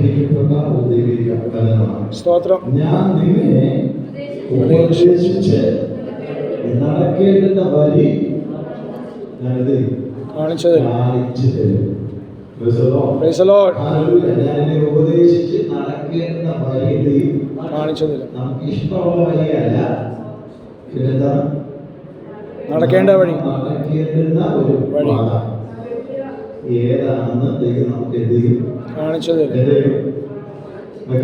അനുഗ്രഹിക്കപ്പെട്ട ഒരു ദൈവിക കലനമാണ്. സ്തോത്രം. ഞാൻ നിന്നെ ഉപദേശിച്ച് നടക്കേണ്ടുന്ന വഴി ഞാനിത് കാണിച്ചു തരും. ഞാനെ ഉപദേശിച്ച് നടക്കേണ്ടുന്ന വഴി കാണിച്ചു തരും. നമുക്ക് ഇഷ്ടമുള്ള വഴിയല്ല, പിന്നെന്താണ് നടക്കേണ്ട വഴി, നടക്കേണ്ടുന്ന ഒരു വഴി ഏതാണെന്ന് ദൈവം നമുക്ക് എന്ത് ചെയ്യും? കാണിച്ചു തരും.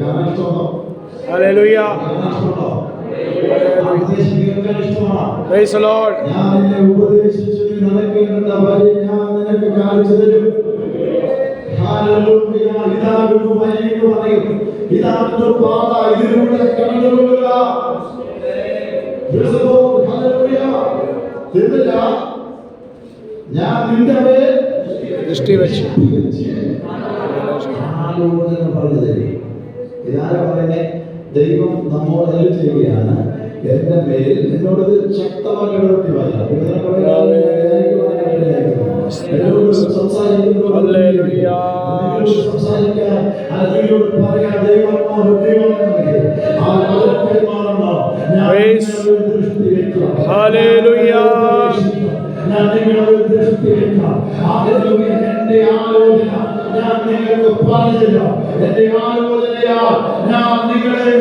കാണാനിഷ്ടമുണ്ടോ? ഹല്ലേലൂയ. Price the Lord. ഞാൻ നിന്നെ ഉപദേശിച്ചു നടക്കേണ്ടുന്ന വഴി ഞാൻ നിനക്ക് കാണിച്ചു തരും. ഹല്ലേലൂയ. ഇതാകുന്നു വഴി എന്ന് പറയും. ഇതാകുന്നു പാത, ഇതിലൂടെ കടന്നുകൊള്ളുക. Praise the lord. ഹല്ലേലൂയ. എന്നില്ല ഞാൻ നിന്റെ മേൽ ദൃഷ്ടി വെച്ച് ആലോചന പറഞ്ഞു തരും. ഇതാരാ പറയുന്നത്? ദൈവം നമ്മോട് ചെയ്യുകയാണ്. എന്റെ മേൽ എന്നോട് ശക്തമായി ഇടപെട്ടി പറയാം. സംസാരിക്കാൻ പറയാ ദൈവം ഞാൻ നിങ്ങളുടെ ദൃഷ്ടി വെക്കാം. എന്റെ ആലോചന ഞാൻ നിങ്ങൾക്ക് പറഞ്ഞില്ല. എന്റെ ആലോചനയാ ഞാൻ നിങ്ങളെ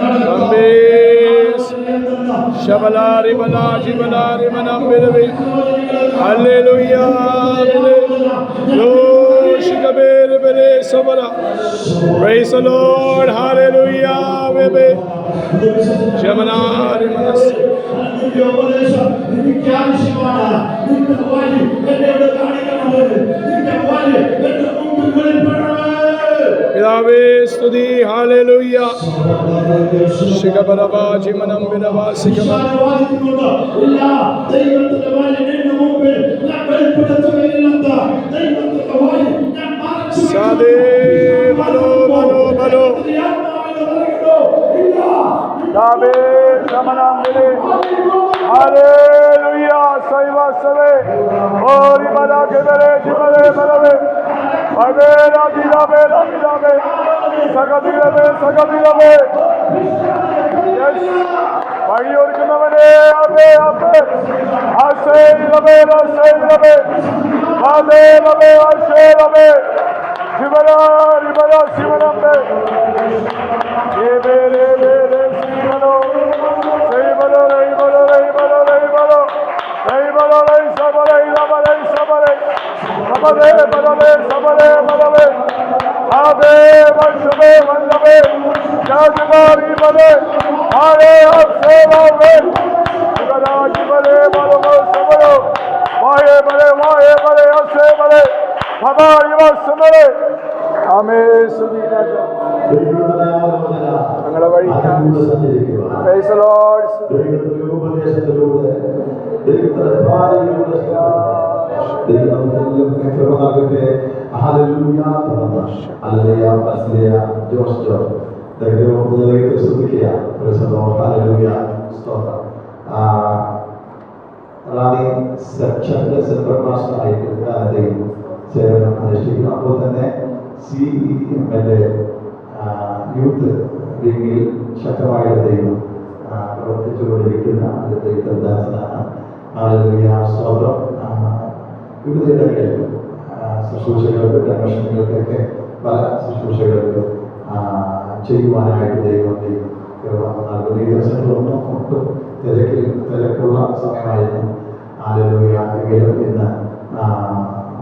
നടത്താം. ശബലാരി ബലാജി ബലാരി മനംബിലവി ഹല്ലേലൂയ ലോഷികബേര ബലെ സബല പ്രൈസ് ദി ലോർഡ് ഹല്ലേലൂയ ബേബേ ശമനാരി മനസ് പിതാവേ സ്തുതി. ഹല്ലേലൂയ. ശിഖബലവാജി മനം വിനവാസികമ സാദേ ബലോ ബലോ ബലോ ദാബേ ശമനം വിലെ ഹല്ലേലൂയ സൈവസവേ ഓരി ബലാകെ ബലെ ജിബലെ ബലവേ അബേല ദിലബേ ദിലബേ സഗദിലബേ സഗദിലബേ യെസ് വഴിയൊരുക്കുന്നവനെ അബേ അബേ അസൈലബേ അസൈലബേ അബേലബേ അസൈലബേ ജിബല ജിബല ശിവനബേ യേബേലേ ബേലേ ശിവനോ സൈബലോ ലൈബലോ ലൈബലോ ലൈബലോ ലൈബലോ ലൈ സബലൈ ലബലൈ സബലൈ സബലേ ബലലേ സബലേ ബലലേ ആബേ വശബേ വല്ലബേ ജാജബാരി ബലേ ആരേ അസേലബേ ജിബലാ ജിബലേ ബലോ സബലോ വായേ ബലേ അസേ ബലേ ഭവാരി വസബലേ ആമേ സുദീനജ ഞങ്ങളുടെ വഴി പ്രൈസ് ദി ലോർഡ്. ദൈവത്തിന്റെ ഉപദേശത്തിലൂടെ ദൈവത്തിന്റെ പാതയിലൂടെ ദൈവം നമുക്കെല്ലാം കൃപ നൽകട്ടെ. Hallelujah. Hallelujah. Hallelujah. Jose Jose ദൈവത്തെ സ്തുതിക്കുക. Praise the lord. ഹല്ലേലൂയ. സ്തോത്രം. റാണി സെക്ഷന്റെ സെൻട്രൽ മാസ്റ്ററായിട്ട് ദൈവം സേവനം അനുഷ്ഠിക്കുന്നു. അപ്പോൾ തന്നെ CEMന്റെ യൂത്ത് വിങ്ങിൽ ശക്തമായ ദൈവം പ്രവർത്തിച്ചുകൊണ്ടിരിക്കുന്ന ദൈവദാസനാണ്. ഹല്ലേലൂയ. സ്തോത്രം. വിവിധയിടങ്ങളിൽ ശുശ്രൂഷകൾക്ക് കൺവെൻഷനുകൾക്കൊക്കെ പല ശുശ്രൂഷകൾക്ക് ചെയ്യുവാനായിട്ട് ദൈവം നൽകുന്ന ഈ ദിവസങ്ങളൊന്നും ഒട്ടും തിരക്കുള്ള സമയമായിരുന്നു. ഹല്ലേലൂയ. എങ്കിലും ഇന്ന്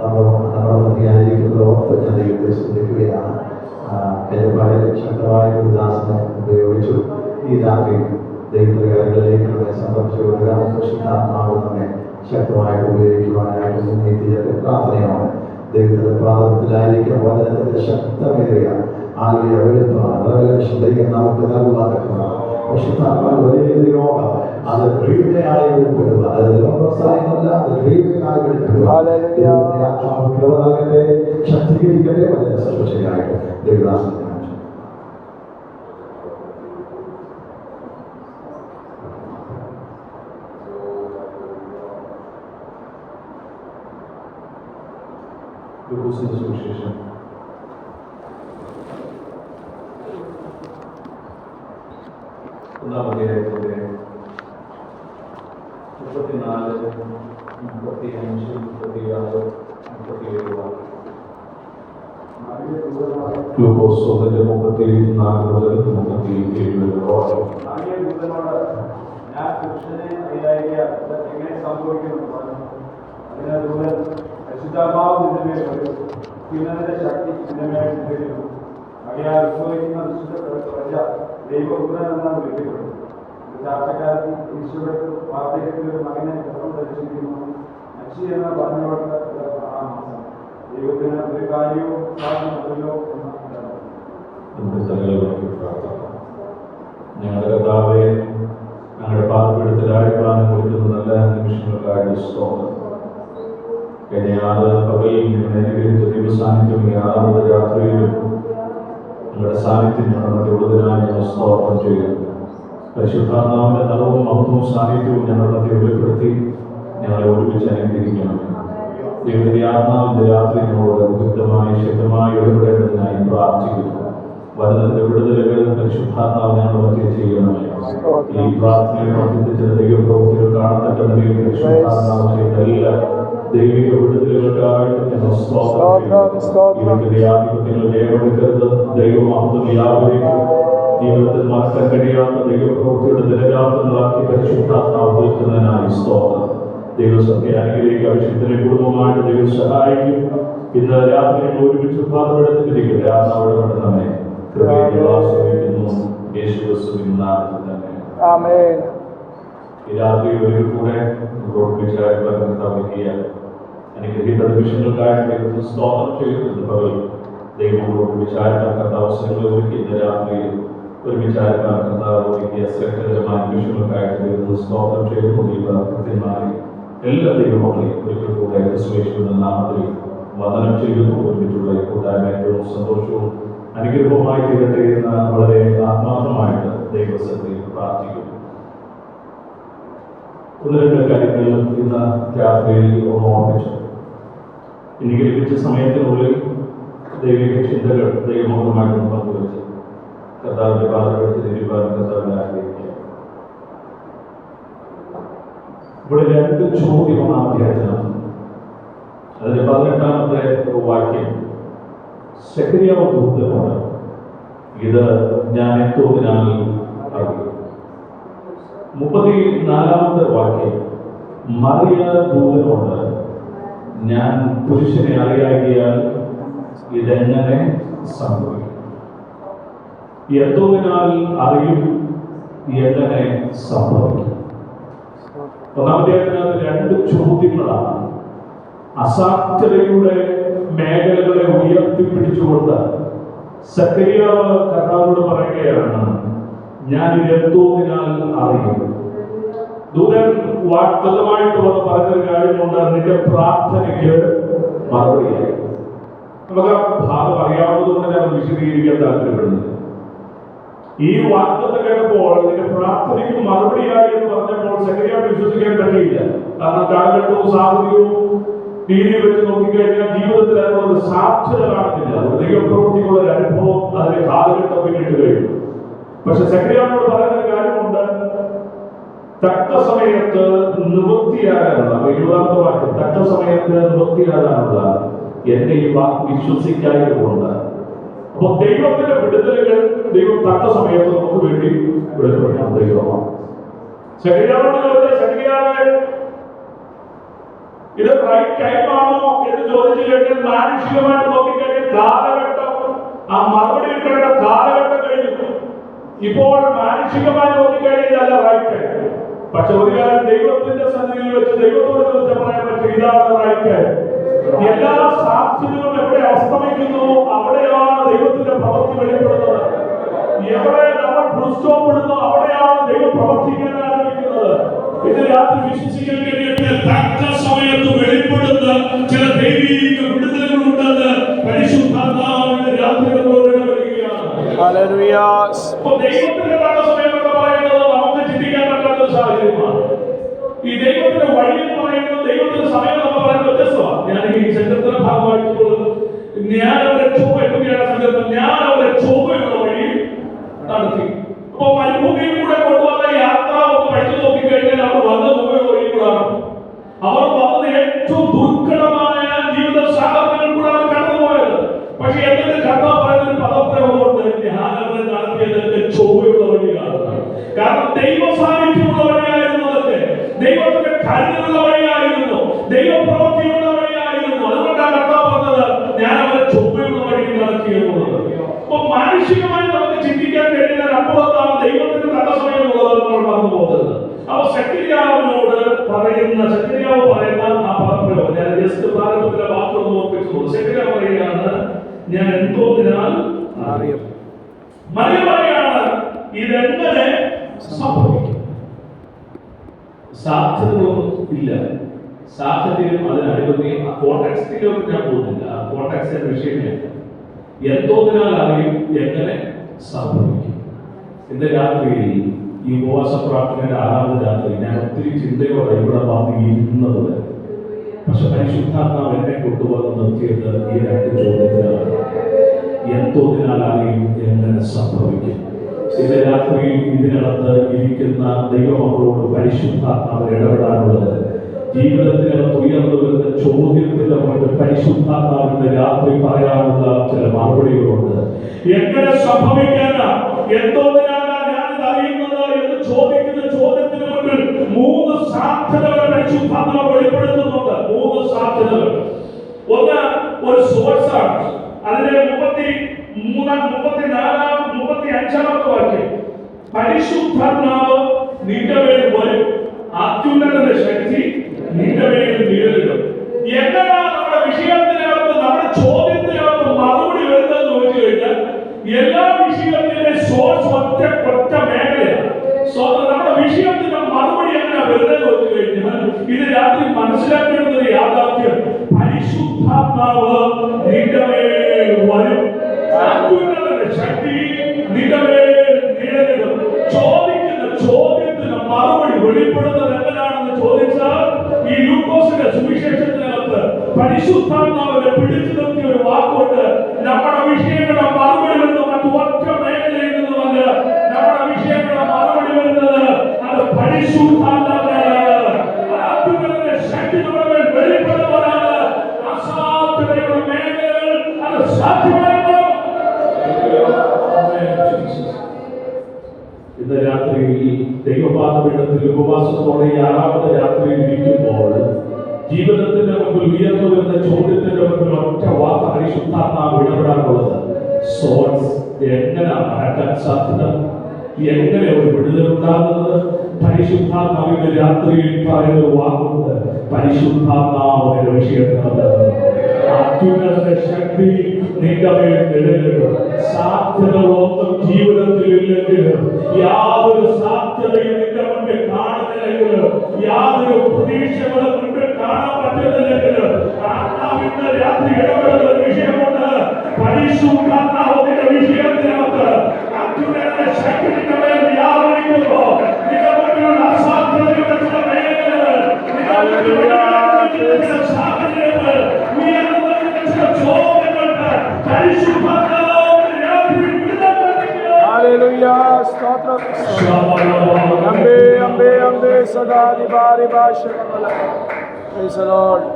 നമ്മുടെ മധ്യയായിരിക്കുന്നതോ ഞാൻ ദൈവത്തെ ശ്രദ്ധിക്കുകയാണ്. എൻ്റെ വളരെ ശക്തമായ ഒരു ദാസനെ ഉപയോഗിച്ചു. ഈ രാത്രി ദൈവത്തിന്റെ കാര്യങ്ങളിലേക്ക് നമ്മെ സമർപ്പിച്ചു കൊടുക്കുക. പരിശുദ്ധാത്മാവ് നമ്മെ ശക്തമായിട്ട് ഉപയോഗിക്കുവാനായിട്ട് മുന്നേറ്റിയ പ്രാർത്ഥനയാണ്. ദൈവത്തിന്റെ പാദത്തിലായിരിക്കും വചനത്തിന്റെ ശക്തമേറിയ ആളുകളെ വെളുപ്പാണ് ദൈവം നമുക്ക് നൽകുവാനൊക്കെയാണ്. പരിശുദ്ധാത്മാവ് വലിയ യോഗം അത് ക്രീമയായി വെളിപ്പെടുക. അത് ലോകസായമല്ല, അത് ക്രീമയായി വെളിപ്പെടുക. ശക്തീകരിക്കട്ടെ. വചന ശുശ്രൂഷയായിട്ട് ദൈവദാസൻ സുവിശേഷം ഒന്നാമത്തെ 34, 35, 36, 37 ഗ്ലൂക്കോസ് 34 മുതൽ 37 വരെ. ഞാൻ കൃഷ്ണനെ അറിയായിക എങ്ങനെ സംഭവിക്കുന്നു അതിനാൽ ദൂതൻ പരിശുദ്ധാത്മാവ് നിന്റെ മേൽ വരും, പിന്നതിന്റെ ശക്തി നിന്റെ മേൽ നിൽക്കുന്നു. അയാൾ ഉപയോഗിക്കുന്ന പ്രജ ദൈവപുത്രൻ എന്നാണ് വിളിക്കപ്പെടും. ചാർച്ചക്കാരൻ ഈശോയുടെ വാർദ്ധക്യത്തിൽ ഒരു മകനെ ഗർഭം ധരിച്ചിരിക്കുന്നു. നക്ഷി എന്ന പറഞ്ഞവർക്ക് 6 മാസം. ദൈവത്തിന് ഒരു കാര്യവും സാധ്യമല്ലോ എന്നാണ്. ഞങ്ങളുടെ കർത്താവേ, ഞങ്ങളുടെ പാതപീഠത്തിലായിരിക്കാൻ കൊടുക്കുന്ന നല്ല നിമിഷങ്ങൾക്കായി സ്തോത്രം. കഴിഞ്ഞ 6 പകലിൽ ഞങ്ങളെ അനുഗ്രഹിച്ച ദൈവസാന്നിധ്യം ഈ 6ാമത്തെ രാത്രിയിലും ഞങ്ങളുടെ സാന്നിധ്യം ഞങ്ങളുടെ മധ്യമുള്ളതിനായി ഞങ്ങൾ സ്തോത്രം ചെയ്യുന്നു. പരിശുദ്ധാത്മാവിന്റെ നിറവും മഹത്വവും സാന്നിധ്യവും ഞങ്ങളുടെ മധ്യ വെളിപ്പെടുത്തി ഞങ്ങളെ ഒരുമിച്ച് അനുഗ്രഹിക്കണം. ദൈവത്തിന്റെ ആത്മാവിന്റെ രാത്രി ഞങ്ങളോട് വ്യക്തമായി ശക്തമായി ഇടപെടേണ്ടതിനായി പ്രാർത്ഥിക്കുന്നു. വചനത്തിന്റെ വിടുതലുകൾ പരിശുദ്ധാത്മാവ് ഞങ്ങളുടെ മധ്യ ചെയ്യണമേ. ഈ പ്രാർത്ഥനയുടെ മധ്യത്തിൽ ചില ദൈവപ്രവൃത്തികൾ കാണത്തക്ക നിലയിൽ പരിശുദ്ധാത്മാവ് ചെയ്യുന്ന എല്ലാ ദൈവിക വിടുതലുകൾക്കായിട്ട് ഞങ്ങൾ ദൈവത്തിന്റെ ആധിപത്യങ്ങൾ ജയമെടുക്കരുത്. ദൈവമഹത്വം വ്യാപരിക്കും. ജീവിതത്തിൽ മറക്കാൻ കഴിയാത്ത ദൈവപ്രവൃത്തിയുടെ ദിനരാത്രങ്ങളാക്കി പരിശുദ്ധാത്മാവ് തീർക്കുന്നതിനായി സ്തോത്രം. ദൈവസഭയെ അനുഗ്രഹിക്കുക. വിശുദ്ധനെ കുടുംബമായിട്ട് ദൈവം സഹായിക്കും. ഇന്ന് രാത്രി ഒരുമിച്ച് പാതപെടുത്തിരിക്കട്ടെ. ആത്മാവിടപെടുന്നവനെ ശ്രമിക്കുന്നു. യേശു ക്രിസ്തുവിൻ നാമത്തിൽ തന്നെ ആമേൻ. ഈ രാത്രി ഒരിക്കൽ കൂടെ ഓർമ്മിക്കുക. അനുഗ്രഹീത നിമിഷങ്ങൾക്കായിട്ട് ദൈവത്തിന് സ്തോത്രം ചെയ്യുന്നുണ്ട്. പകൽ ദൈവങ്ങളോട് വിചാരിക്കാത്ത അവസരങ്ങൾ ഒരുക്കി ഇന്ന് രാത്രിയിൽ ഒരുമിച്ചായിരിക്കാൻ ഒരുക്കിയ ശ്രദ്ധകരമായ നിമിഷങ്ങൾക്കായിട്ട് ദൈവത്തിന് സ്തോത്രം ചെയ്യുന്നു. ദൈവഭക്തന്മാരെ എല്ലാ ദൈവങ്ങളെയും ഒരിക്കൽ കൂടെ ക്രിസ്തുയേശുവിന്റെ നാമത്തിൽ വന്ദനം ചെയ്യുന്നു. ഒരുമിച്ചുള്ള കൂട്ടായ്മ ഏറ്റവും സന്തോഷവും അനുഗ്രഹവുമായി തീരട്ടെ എന്ന് വളരെ ആത്മാർത്ഥമായിട്ട് ദൈവസഭയിൽ പ്രാർത്ഥിക്കുന്നു. 1-2 കാര്യങ്ങൾ ഇന്ന് രാത്രിയിൽ ഓർമ്മിച്ചു. എനിക്ക് ലഭിച്ച സമയത്തിനുള്ളിൽ ദൈവിക ചിന്തകൾ ദൈവമൗനമായിട്ട് പങ്കുവെച്ച് കർത്താവിന്റെ പാതപീഠത്തിൽ ഇരിക്കാൻ കർത്താവിനെ ആഗ്രഹിക്കുക. ഇവിടെ 2 ചോദ്യം 1-ാം അധ്യായത്തിലാണ്. അതിന്റെ 18-ാമത്തെ വാക്യം സെഖര്യാവ് ദൂതനോട് ഇത് ഞാൻ എന്തോതിനാൽ അറിയും. 34-ാമത്തെ വാക്യം മറിയ ദൂതനോട് ഞാൻ പുരുഷനെ അറിയാകിയാൽ ഇതെങ്ങനെ സംഭവിക്കും. എന്തോതിനാൽ അറിയും, എങ്ങനെ സംഭവിക്കും. 1-ാം അധ്യായത്തിനകത്ത് 2 ചോദ്യങ്ങളാണ്. അസാധ്യതയുടെ മേഖലകളെ ഉയർത്തിപ്പിടിച്ചുകൊണ്ട് സെഖര്യാവ് കർത്താവിനോട് പറയുകയാണ്, ഞാൻ ഇതെന്തോതിനാൽ അറിയും. ദൂതൻ വാഗ്ദത്തമായിട്ട് വന്ന് പറഞ്ഞൊരു കാര്യമുണ്ട്, നിന്റെ പ്രാർത്ഥനയ്ക്ക് മറുപടിയായി. നമുക്ക് ഭാഗം അറിയാവുന്നതുകൊണ്ട് ഞാൻ വിശദീകരിക്കാൻ താല്പര്യപ്പെടുന്നത്. ഈ വാഗ്ദത്തം കേട്ടപ്പോൾ നിന്റെ പ്രാർത്ഥനയ്ക്ക് മറുപടിയായി എന്ന് പറഞ്ഞപ്പോൾ സെഖര്യാവ് വിശ്വസിക്കാൻ പറ്റിയില്ല. കാരണം കാലഘട്ടവും സാഹചര്യവും രീതിയിൽ വെച്ച് നോക്കിക്കഴിഞ്ഞാൽ ജീവിതത്തിൽ അതിനൊരു സാധ്യത കാണുന്നില്ല. ഒരു ദൈവപ്രവൃത്തിക്കുള്ള ഒരു അനുഭവം അതിന്റെ കാലഘട്ടം പിന്നിട്ട് കഴിഞ്ഞു. പക്ഷെ സെഖര്യാവിനോട് പറയുന്ന കാര്യമുണ്ട്, തക്ക സമയത്ത് നിവൃത്തിയാകാനുള്ള 20-ാമത്തെ വാക്യം, തക്ക സമയത്ത് നിവൃത്തിയാകാനുള്ള എന്റെ ഈ വാക്ക് വിശ്വസിക്കായതുകൊണ്ട്. അപ്പൊ ദൈവത്തിന്റെ വിടുതലുകൾ ദൈവം തക്ക സമയത്ത് നമുക്ക് വേണ്ടി വെളിപ്പെടുത്താൻ ദൈവമാണ്. സെഖര്യാവിനോട് ചോദിച്ച സെഖര്യാവേ, ഇത് റൈറ്റ് ടൈമാണോ എന്ന് ചോദിച്ചു കഴിഞ്ഞാൽ മാനുഷികമായിട്ട് നോക്കിക്കഴിഞ്ഞാൽ കാലഘട്ടം, ആ മറുപടി കിട്ടേണ്ട കാലഘട്ടം കഴിഞ്ഞു. ഇപ്പോൾ മാനുഷികമായി നോക്കിക്കഴിഞ്ഞാൽ ഇതല്ല റൈറ്റ് ടൈം. പക്ഷെ ഒരു കാര്യം ദൈവത്തിന്റെ സന്നിധിയിൽ വെച്ച് ദൈവത്തോട് ചോദിച്ചാൽ പറയാൻ പറ്റും, ഇതാണ് റൈറ്റ് ടൈം. എല്ലാ സാധ്യതകളും എവിടെ അസ്തമിക്കുന്നു അവിടെയാണ് ദൈവത്തിന്റെ പ്രവൃത്തി വെളിപ്പെടുന്നത്. എവിടെ നമ്മൾ പുസ്തകപ്പെടുന്നു അവിടെയാണ് ദൈവം പ്രവർത്തിക്കാൻ ആരംഭിക്കുന്നത്. ഇത് രാത്രി വിശ്വസിക്കാൻ കഴിയട്ടെ. തക്ക സമയത്ത് വെളിപ്പെടുന്ന ചില ദൈവിക വിടുതലുകളുണ്ടെന്ന് പരിശുദ്ധാത്മാവിന്റെ രാത്രികളോട് ഇടപെടുകയാണ്. ഹല്ലേലൂയ. ദൈവത്തിന്റെ തക്ക സമയം എന്ന് പറയുന്നത് നമുക്ക് ചിന്തിക്കാൻ പറ്റാത്ത സാഹചര്യമാണ്. ഈ ദൈവത്തിന്റെ വഴി എന്ന് പറയുന്നത്, ദൈവത്തിന്റെ സമയം എന്ന് പറയുന്നത് വ്യത്യസ്തമാണ്. ഞാൻ ഈ ചരിത്രത്തിന്റെ ഭാഗമായിട്ടുള്ളത് ഞാൻ അവരെ ചൊവ്വയുള്ള വഴി നടത്തി. അപ്പൊ മരുഭൂമിയിൽ കൂടെ ദൈവ സാന്നിധ്യമുള്ള വഴിയായിരുന്നു. അതൊക്കെ ദൈവത്തിന്റെ കരുതലുള്ള വഴിയായിരുന്നു, ദൈവപ്രവൃത്തിയുള്ള വഴിയായിരുന്നു. അതുകൊണ്ടാണ് കർത്താവ് പറഞ്ഞത്, ഞാൻ അവരെ ചൊവ്വയുള്ള വഴിയിൽ നടത്തി എന്നുള്ളത്. അപ്പൊ മാനുഷികമായി നമുക്ക് ചിന്തിക്കാൻ കഴിയുന്നതിനപ്പുറത്താണ് ദൈവത്തിന്റെ തടസ്സം എന്നുള്ളത് നമ്മൾ മറന്നു പോകുന്നത്. അപ്പൊ സെക്രിയാവിനോട് സെക്രിയാവ് പറയുന്ന ആ പദപ്രയോഗം ഞാൻ ജസ്റ്റ് പ്രാരംഭത്തിലെ വാക്കുകൾ ഓർപ്പിച്ചുള്ളൂ. സെക്രിയാവ് പറയുകയാണ്, ഞാൻ എന്തോന്നിനാൽ മറിയം പറയാണ്, ഇതെങ്ങനെ സംഭവിക്കും? സാധ്യതകളൊന്നും ഇല്ല. സാഹചര്യം അതിനനുമതി കോൺടാക്സിലേക്ക് ഞാൻ പോകുന്നില്ല. ആ കോൺടാക്സിന്റെ വിഷയമേ എന്തോന്നിനാൽ അറിയും, എങ്ങനെ സംഭവിക്കും. ഇന്ന് രാത്രിയിൽ ഈ ഉപവാസ പ്രാർത്ഥനയുടെ 6ാമത് രാത്രി ഞാൻ ഒത്തിരി ചിന്തയോടെ ഇവിടെ വന്നിരുന്നത്. പക്ഷെ പരിശുദ്ധാത്മാവ് എന്നെ കൊണ്ടുവന്ന് നിർത്തിയത് ഈ 2 ചോദ്യത്തിലാണ്. എന്തോന്നിനാൽ അറിയും, എങ്ങനെ സംഭവിക്കും. ഇന്ന് രാത്രിയിൽ ഇതിനകത്ത് ഇരിക്കുന്ന ദൈവമക്കളോട് പരിശുദ്ധാത്മാവ് ഇടപെടാനുള്ളത്, ജീവിതത്തിനകത്ത് ഉയർന്നു വരുന്ന ചോദ്യത്തിന് കൊണ്ട് പരിശുദ്ധാത്മാവിന്റെ രാത്രി പറയാനുള്ള ചില മറുപടികളുണ്ട്. എങ്ങനെ സംഭവിക്കാനാ, എന്തോന്നിനാണ് ഞാനിത് അറിയുന്നത് എന്ന് ചോദിക്കുന്ന ചോദ്യത്തിന് മുന്നിൽ 3 സാധ്യതകൾ പരിശുദ്ധാത്മാവ് വെളിപ്പെടുത്തുന്നുണ്ട്. 3 സാധ്യതകൾ. ഒന്ന് ഒരു സോഴ്സാണ്. അതിന്റെ 35-ാമത്തെ വാക്യം, പരിശുദ്ധാത്മാവ് നിന്റെ മേൽ വരും, അത്യുന്നതന്റെ ശക്തി നിന്റെ മേൽ വീഴും. എങ്ങനെയാ നമ്മുടെ വിഷയത്തിനകത്ത്, നമ്മുടെ ചോദ്യത്തിനകത്ത് മറുപടി വരുന്നതെന്ന് ചോദിച്ചു കഴിഞ്ഞാൽ, എല്ലാ വിഷയത്തിന്റെ സോഴ്സ് ഒറ്റ മേഖലയാണ്. നമ്മുടെ വിഷയത്തിന്റെ മറുപടി എങ്ങനെയാ വരുന്നതെന്ന് ചോദിച്ചു കഴിഞ്ഞാൽ, ഇത് രാത്രി മനസ്സിലാക്കേണ്ട ഒരു യാഥാർത്ഥ്യം, പരിശുദ്ധാത്മാവ് നിന്റെ മേൽ വരും, അത്യുന്നതന്റെ ശക്തി നിന്റെ മേൽ വീഴും. ചോദിക്കുന്ന ചോദ്യത്തിന് മറുപടി വെളിപ്പെടുന്നത് എങ്ങനെയാണെന്ന് ചോദിച്ചാൽ, ഈ ലൂക്കോസിന്റെ സുവിശേഷത്തിനകത്ത് പരിശുദ്ധാത്മാവിനെ പിടിച്ചു നിർത്തിയ ഒരു വാക്കുണ്ട്. നമ്മുടെ വിഷയങ്ങളുടെ മറുപടി വരുന്നത് മറ്റു ഒറ്റ മേഖലയിൽ നിന്നുമല്ല. നമ്മുടെ വിഷയങ്ങളുടെ മറുപടി വരുന്നത് അത് പരിശുദ്ധാത്മാവിനാണ്. അത്യുന്നതന്റെ ശക്തി നമ്മുടെ മേൽ വെളിപ്പെടുന്നതാണ്. അസാധ്യതയുടെ മേഖലകൾ അത് സാധ്യമാകും. ഇന്ന് രാത്രിയിൽ ദൈവപാദപീഠത്തിൽ ഉപവാസത്തോടെ 6ാമത് രാത്രിയിൽ ഇരിക്കുമ്പോൾ ജീവിതത്തിന്റെ മുമ്പിൽ ഉയർന്നു വരുന്ന ചോദ്യത്തിന്റെ മുമ്പിൽ ഒറ്റ വാക്ക് പരിശുദ്ധാത്മാവ് ഇടപെടാനുള്ളത്, സോഴ്സ് എങ്ങനെ നടക്കാൻ സാധ്യത, എങ്ങനെ ഒരു വിടുതലുണ്ടാകുന്നത്. പരിശുദ്ധാത്മാവിന്റെ രാത്രിയിൽ പറയുന്ന ഒരു വാക്കുണ്ട്, പരിശുദ്ധാത്മാവിന്റെ വിഷയത്തിനകത്ത് അത്യുന്നതന്റെ ശക്തി നിന്റെ മേൽ നിഴലിടും. സാധ്യതകളൊന്നും ജീവിതത്തിൽ ഇല്ലെങ്കിലും, യാതൊരു സാധ്യതയും നിന്റെ മുന്നിൽ കാണുന്നില്ലെങ്കിലും, യാതൊരു പ്രതീക്ഷകളും മുന്നിൽ കാണാൻ പറ്റുന്നില്ലെങ്കിലും, ആത്മാവിന്റെ രാത്രി ഇടപെടുന്ന ഒരു വിഷയമുണ്ട്. പരിശുദ്ധാത്മാവിന്റെ വിഷയത്തിനകത്ത് അത്യുന്നതന്റെ ശക്തി നിന്റെ മേൽ വ്യാപരിക്കുമ്പോ നിന്റെ മുന്നിലുള്ള അസാധ്യതയുടെ ചില മേഖലകൾ, ചില സാഹചര്യങ്ങൾ, ഉയർന്നു വരുന്ന ചില ചോദ്യങ്ങൾക്ക് പരിശുദ്ധാത്മാവിന്റെ രാത്രി ഹല്ലേലൂയ, സ്തോത്രം. അംബേ അംബേ അംബേ സദാദിവാരി ഭാഷകമല. Praise the lord.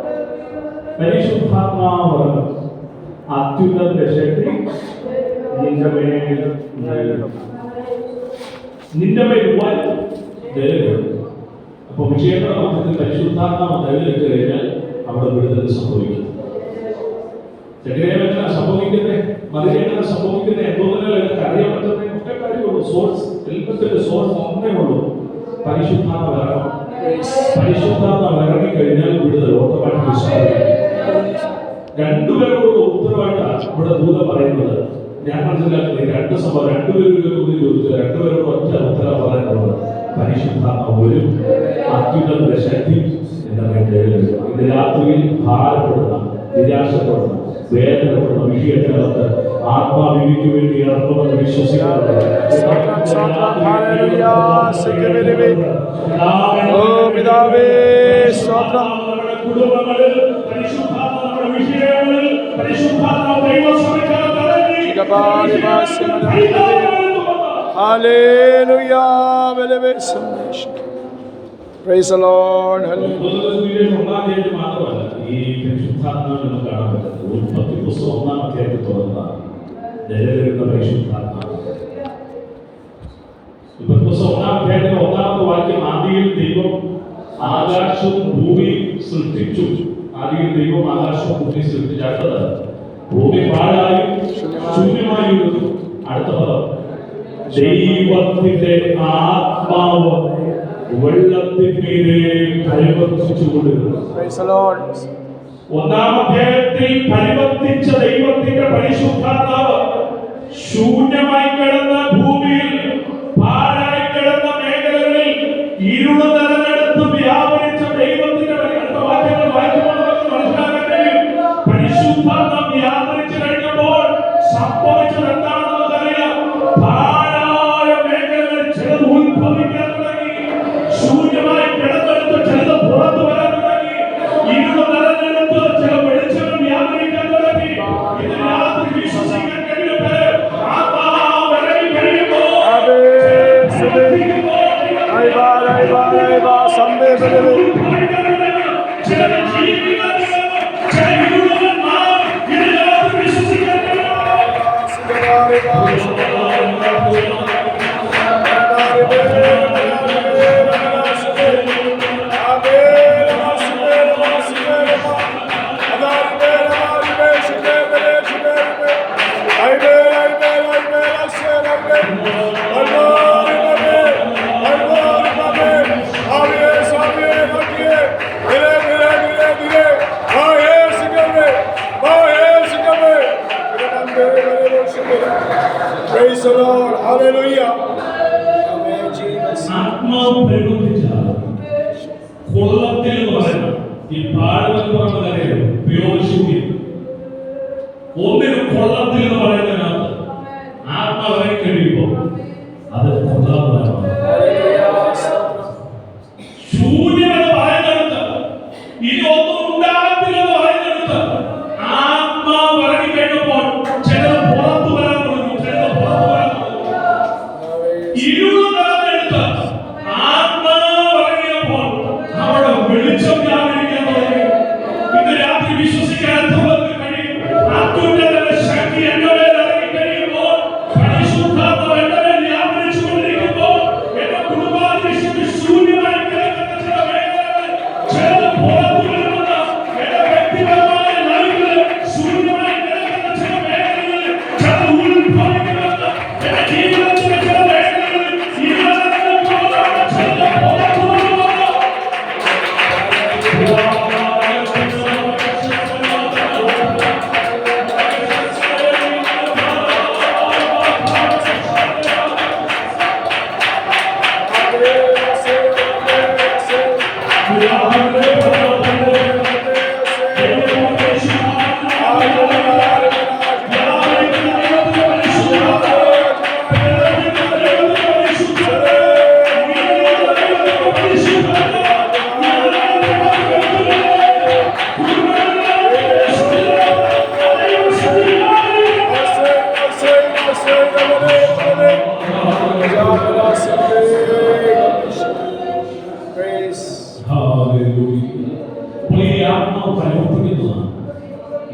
പരിശുദ്ധാത്മാവ് അത്യുന്നതന്റെ ശക്തി നിന്റെ മേൽ വരും. അപ്പൊ വിഷയങ്ങളുടെ മധ്യത്തിൽ പരിശുദ്ധാത്മാവ് നിഴലിട്ട് കഴിഞ്ഞാൽ അവിടെ വിടുതൽ സംഭവിക്കും. ചെറിയ സംഭവിക്കുന്നത് മതിലേക്കാണ് സംഭവിക്കുന്നത്. എന്തോന്നിനാൽ എനിക്ക് അറിയാൻ പറ്റുന്ന ഒറ്റ കാര്യമുള്ളൂ, സോഴ്സ്. എല്ലാത്തിന്റെ സോഴ്സ് ഒന്നേ ഉള്ളൂ, പരിശുദ്ധാത്മാവ് ഇറങ്ങണം. പരിശുദ്ധാത്മാവ് ഇറങ്ങിക്കഴിഞ്ഞാൽ വിടുതൽ ഓട്ടോമാറ്റിക്കലി സംഭവിക്കും. 2 പേരോടുള്ള ഉത്തരവായിട്ടാണ് ഇവിടെ ദൂതം പറയുന്നത്. ഞാൻ മനസ്സിലാക്കുന്നത് 2 സംഭവം. 2 പേരും ചോദിച്ചു, 2 പേരോട് ഒറ്റ ഉത്തരം പറയാനുള്ളത്, പരിശുദ്ധാത്മാവ് വരും, അത്യുന്നതന്റെ ശക്തി എന്റെ മേൽ. ഇത് രാത്രിയിൽ ഭാരപ്പെടുന്ന, നിരാശപ്പെടുന്ന, വേദനപ്പെടുന്ന വിഷയത്തിനകത്ത് ആത്മാവിനിക്ക് വേണ്ടി ഇറങ്ങുമെന്ന് വിശ്വസിക്കുന്നത്. നമ്മുടെ കുടുംബങ്ങളിൽ പരിശുദ്ധാത്മാവ്, നമ്മുടെ വിഷയങ്ങളിൽ പരിശുദ്ധാത്മാവ് ദൈവസഭയ്ക്കകത്ത് ഹല്ലേലൂയ. Price the Lord. മാത്രമല്ല ഈ പരിശുദ്ധാത്മാവിനെ നമുക്ക് കാണാൻ പറ്റുന്നത്. ഉൽപ്പത്തി പുസ്തകം 1-ാം അധ്യായത്തിൽ തുറന്നതാണ് നിലനിൽക്കുന്ന പരിശുദ്ധാത്മാവ്. ഉൽപ്പത്തി പുസ്തകം 1-ാം അധ്യായത്തിൽ ആദിയിൽ ദൈവം ആകാശവും ഭൂമിയും സൃഷ്ടിച്ചു. ആദിയിൽ ദൈവം ആകാശവും ഭൂമി സൃഷ്ടിച്ചത് ഭൂമി പാഴായി ശൂന്യമായി ഇരുന്നു. അടുത്ത പദം, ദൈവത്തിന്റെ ആത്മാവ് വെള്ളത്തിന്മീതെ പരിവർത്തിച്ചുകൊണ്ടിരുന്നു. ഒന്നാം അധ്യായത്തിൽ പരിവർത്തിച്ച ദൈവത്തിന്റെ പരിശുദ്ധാത്മാവ് ശൂന്യമായി കിടന്ന ഭൂമിയിൽ, പാഴായി കിടന്ന മേഖലകളിൽ ഇരുള് നിറഞ്ഞെടുത്ത് വ്യാപരിച്ച ദൈവത്തിന്റെ വാക്യങ്ങൾ വായിക്കുമ്പോൾ നമുക്ക് മനസ്സിലാക്കാൻ കഴിയും. പരിശുദ്ധാത്മാവ് വ്യാപരിച്ചു കഴിഞ്ഞപ്പോൾ സംഭവിച്ചത് എന്താണെന്ന് നമുക്കറിയാം. പാഴായ മേഖലകളിൽ ചിലത് ഉത്ഭവിക്കാൻ തുടങ്ങി. ശൂന്യമായി കിടന്നെടുത്ത് ചിലത് പുറത്തു വരാൻ തുടങ്ങി. ഇരുള് നിറഞ്ഞെടുത്ത് ചില വെളിച്ചങ്ങൾ വ്യാപരിക്കാൻ തുടങ്ങി. ഇത് രാത്രി വിശ്വസിക്കാൻ കഴിയട്ടെ. ആത്മാവ് ഇറങ്ങി കഴിയുമ്പോൾ Praise the Lord. Hallelujah. Amen, Jesus. ആത്മാവ് പ്രവർത്തിച്ചാൽ കൊള്ളത്തിൽ എന്ന് പറയുന്നത് ഈ പാടുമെന്ന് പറഞ്ഞ കാര്യം ഉപയോഗശൂന്യം. ഒന്നിനും കൊള്ളത്തിൽ എന്ന് പറയുന്നതിനകത്ത് ആത്മാവായി കഴിയുമ്പോൾ അത് കൊള്ളാവുന്നതാണ്. ശൂന്യം എന്ന് പറയുന്നിടത്ത് ഇനി ഒന്നും ഉണ്ടാകത്തില്ലെന്ന് പറയുന്നിടത്ത് ആത്മാവ് ഇറങ്ങി കഴിയുമ്പോൾ ചിലത് പുറത്തു വരാൻ തുടങ്ങി, ചിലത് പുറത്തു വരാൻ തുടങ്ങി. ഇരുള് നിറഞ്ഞെടുത്ത് ആത്മാവ് ഇറങ്ങിയപ്പോൾ അവിടെ വെളിച്ചം വ്യാപരിക്കാൻ തുടങ്ങി. ഇന്ന് രാത്രി വിശ്വസിക്കാൻ എത്രവർക്ക് കഴിയും? അത്യുന്നതന്റെ ശക്തി എന്റെ മേൽ ഇറങ്ങി കഴിയുമ്പോൾ, പരിശുദ്ധാത്മാവ് എന്റെ മേൽ വ്യാപരിച്ചു കൊണ്ടിരിക്കുമ്പോൾ, എന്റെ കുടുംബാന്തരീക്ഷത്തിൽ ശൂന്യമായി കിടക്കുന്ന ചില മേഖലകളിൽ ചിലത് പുറത്തു വരുമെന്ന്, എന്റെ വ്യക്തിപരമായ ലൈഫിൽ ശൂന്യമായി കിടക്കുന്ന ചില മേഖലകളിൽ ചിലത് ഉത്ഭവിക്കുമെന്ന്, എന്റെ ജീവിതത്തിലെ ചില മേഖലകളിൽ ഇല്ലാതെ പോകുന്ന ചിലത് പുറത്തു വരുമെന്ന്. അപ്പോൾ ഈ ആത്മാവ് പരിവർത്തിക്കുന്നതാണ്.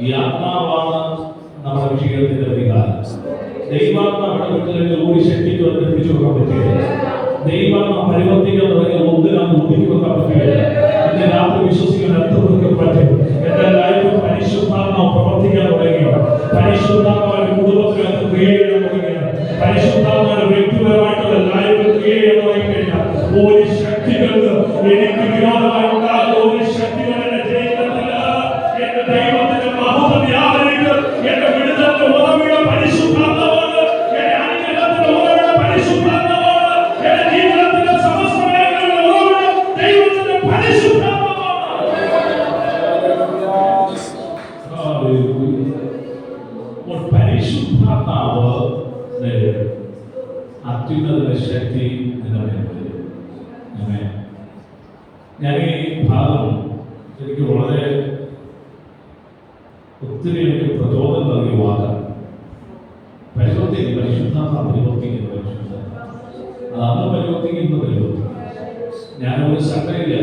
ഈ ആത്മാവാണ് നമ്മുടെ വിഷയത്തിന്റെ പരിഹാരം. ദൈവാത്മാവ് ഇടപെട്ടതിൽ ഒരു ശക്തിക്ക് അതിനെ പിടിച്ചു വെക്കാൻ പറ്റുകയില്ല. ദൈവാത്മാവ് പരിവർത്തിക്കാൻ തുടങ്ങിയ ഒന്നിനാണ് ഒതുക്കി വെക്കാൻ പറ്റുകയില്ല. എന്റെ രാത്രി വിശ്വസിക്കാൻ എത്രവർക്ക് പറ്റും? എന്റെ ലൈഫിൽ പരിശുദ്ധാത്മാവ് പ്രവർത്തിക്കാൻ തുടങ്ങിയോ? പരിശുദ്ധാത്മാവിന്റെ കുടുംബത്തിനകത്ത് ക്രിയ ചെയ്യാൻ തുടങ്ങിയാണ്. പരിശുദ്ധാത്മാവിന്റെ വ്യക്തിപരമായിട്ടുള്ള ലൈഫിൽ ക്രിയ ചെയ്യാൻ തുടങ്ങിക്കഴിഞ്ഞാൽ ഒരു ശക്തികൾക്ക് എനിക്ക് വിരോധമായി ഉണ്ടാകുന്ന ഒരു ശക്തികൾ എന്നെ ജയിക്കത്തില്ല. എന്റെ ദൈവത്തിന്റെ മഹത്വം വ്യാപരിക്കും. എന്റെ വിടുതലിന്റെ ഉറവിടം പരിശുദ്ധാത്മാവാണ്. എന്റെ അനുഗ്രഹത്തിന്റെ ഉറവിടം പരിശുദ്ധാത്മാവാണ്. എന്റെ ജീവിതത്തിന്റെ സമസ്ത മേഖലകളുടെ ഉറവിടം ദൈവത്തിന്റെ പരിശുദ്ധാത്മാവാണ്. പരിശുദ്ധാത്മാവ് അത്യുന്നത ശക്തി എന്ന് പറയുന്നത്. ഞാൻ ഈ ഭാഗം എനിക്ക് വളരെ ഒത്തിരി എനിക്ക് പ്രചോദനം നൽകിയ വാക്കാണ്. പരിവർത്തിക്കും, പരിശുദ്ധാത്മാവ് പരിവർത്തിക്കുന്നു. അത് അന്ന് പരിവർത്തിക്കും, ഇന്ന് പരിവർത്തിക്കും. ഞാനൊരു സഭയില്